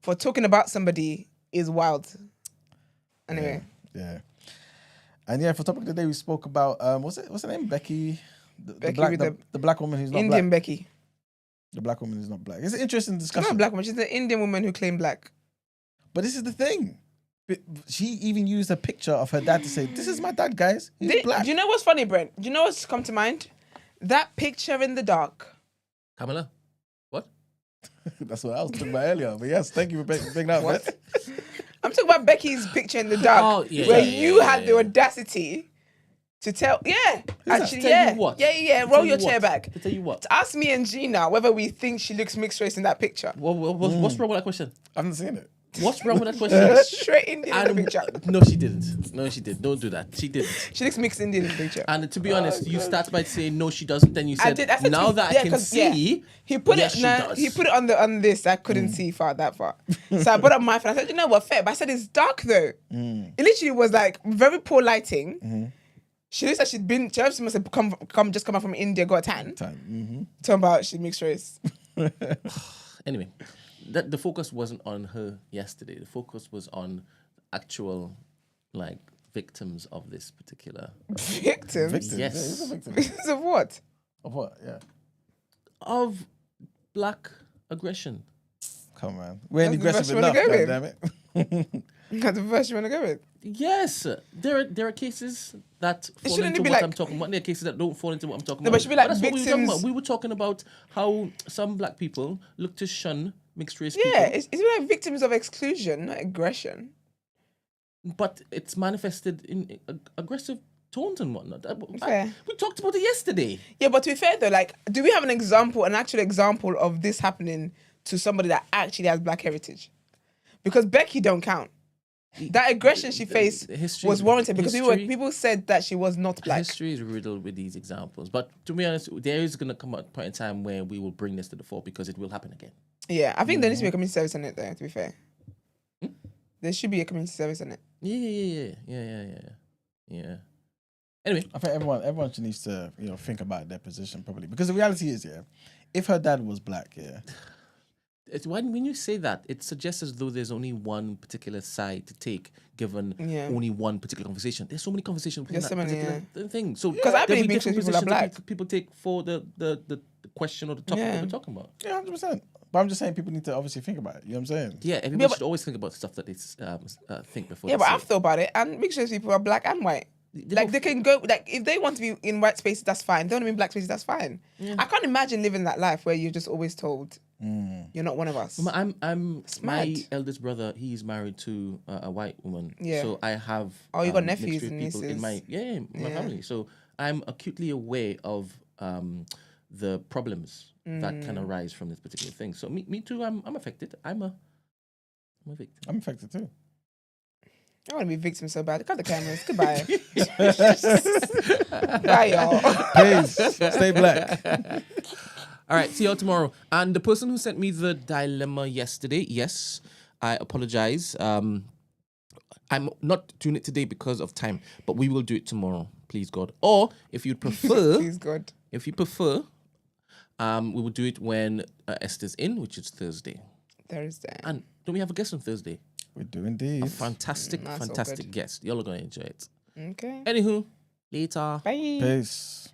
for talking about somebody is wild. Anyway. Yeah. And yeah, for topic of the day, we spoke about, what's her name? Becky? Becky The black woman who's not Indian black. Becky. The black woman who's not black. It's an interesting She's discussion. not a black woman. She's an Indian woman who claimed black. But this is the thing. She even used a picture of her dad to say, this is my dad, guys. He's black. Do you know what's funny, Brent? Do you know what's come to mind? That picture in the dark. Kamala, what? That's what I was talking about earlier. But yes, thank you for bringing that up. What? I'm talking about Becky's picture in the dark, where you had the audacity to tell, actually, Tell you what? roll your chair back. To tell you what? To ask me and Gina whether we think she looks mixed race in that picture. What's wrong with that question? I haven't seen it. What's wrong with that question? Straight Indian in the picture. No, she didn't. No, she did. Don't do that. She didn't. She looks mixed Indian in the picture. And to be honest, you start by saying no, she doesn't. Then you said, I said now that I can 'cause, see, he put yes, it. she Nah, does. he put it on this. I couldn't see that far. So I brought up my phone. I said, you know what, fair. But I said it's dark though. It literally was like very poor lighting. She looks like she obviously must have come out from India, got a tan. Talking about she mixed race. Anyway, the focus wasn't on her yesterday. The focus was on actual, victims of this particular. Victims? Victim. Yes. Yeah, he's a victim. Victims of what? Of what? Yeah. Of black aggression. Come on. We ain't That's the aggressive first one to enough, go with. goddammit. That's the first you want to go with. Yes, there are cases that fall shouldn't into it be what like- I'm talking about. There are cases that don't fall into what I'm talking No, about. but it should be like that's what we were talking victims- about. We were talking about how some black people look to shun mixed race Yeah, people. it's like victims of exclusion, not aggression. But it's manifested in aggressive tones and whatnot. Fair. We talked about it yesterday. Yeah, but to be fair though, do we have an actual example of this happening to somebody that actually has black heritage? Because Becky don't count. That aggression she faced history- was warranted because history- people said that she was not black. History is riddled with these examples. But to be honest, there is going to come a point in time where we will bring this to the fore because it will happen again. Yeah, I think there needs to be a community service on it though, to be fair. There should be a community service on it. Yeah. Anyway, I think everyone just needs to think about their position properly, because the reality is, if her dad was black, when you say that, it suggests as though there's only one particular side to take, given Yeah. only one particular conversation. There's so many conversations within There's that so many, particular thing. So 'Cause I there'll believe be mixed different people are positions black. that people take for the question or the topic that we're talking about. yeah, 100%. But I'm just saying people need to obviously think about it. You know what I'm saying? Yeah, everybody but- should always think about stuff that they think before. Yeah, they but say I've it. thought about it, and mixed race people are black and white. They can go, if they want to be in white spaces, that's fine. They want to be in black spaces, that's fine. I can't imagine living that life where you're just always told you're not one of us. I'm my mad. eldest brother. He's married to a white woman. Yeah. So I have. Oh, you got mixed nephews race and people in nieces. my family. So I'm acutely aware of the problems that can arise from this particular thing. So me too. I'm affected. I'm a victim. I'm affected too. I want to be victim so bad. Cut the cameras. Goodbye. Bye, y'all. Peace. Stay black. All right, see y'all tomorrow. And the person who sent me the dilemma yesterday, yes, I apologize. I'm not doing it today because of time, but we will do it tomorrow, please God. Or if you'd prefer, Please, God. if you prefer, we will do it when Esther's in, which is Thursday. Thursday. And don't we have a guest on Thursday? We do indeed. A fantastic, That's all fantastic good. guest. Y'all are going to enjoy it. Okay. Anywho, later. Bye. Peace.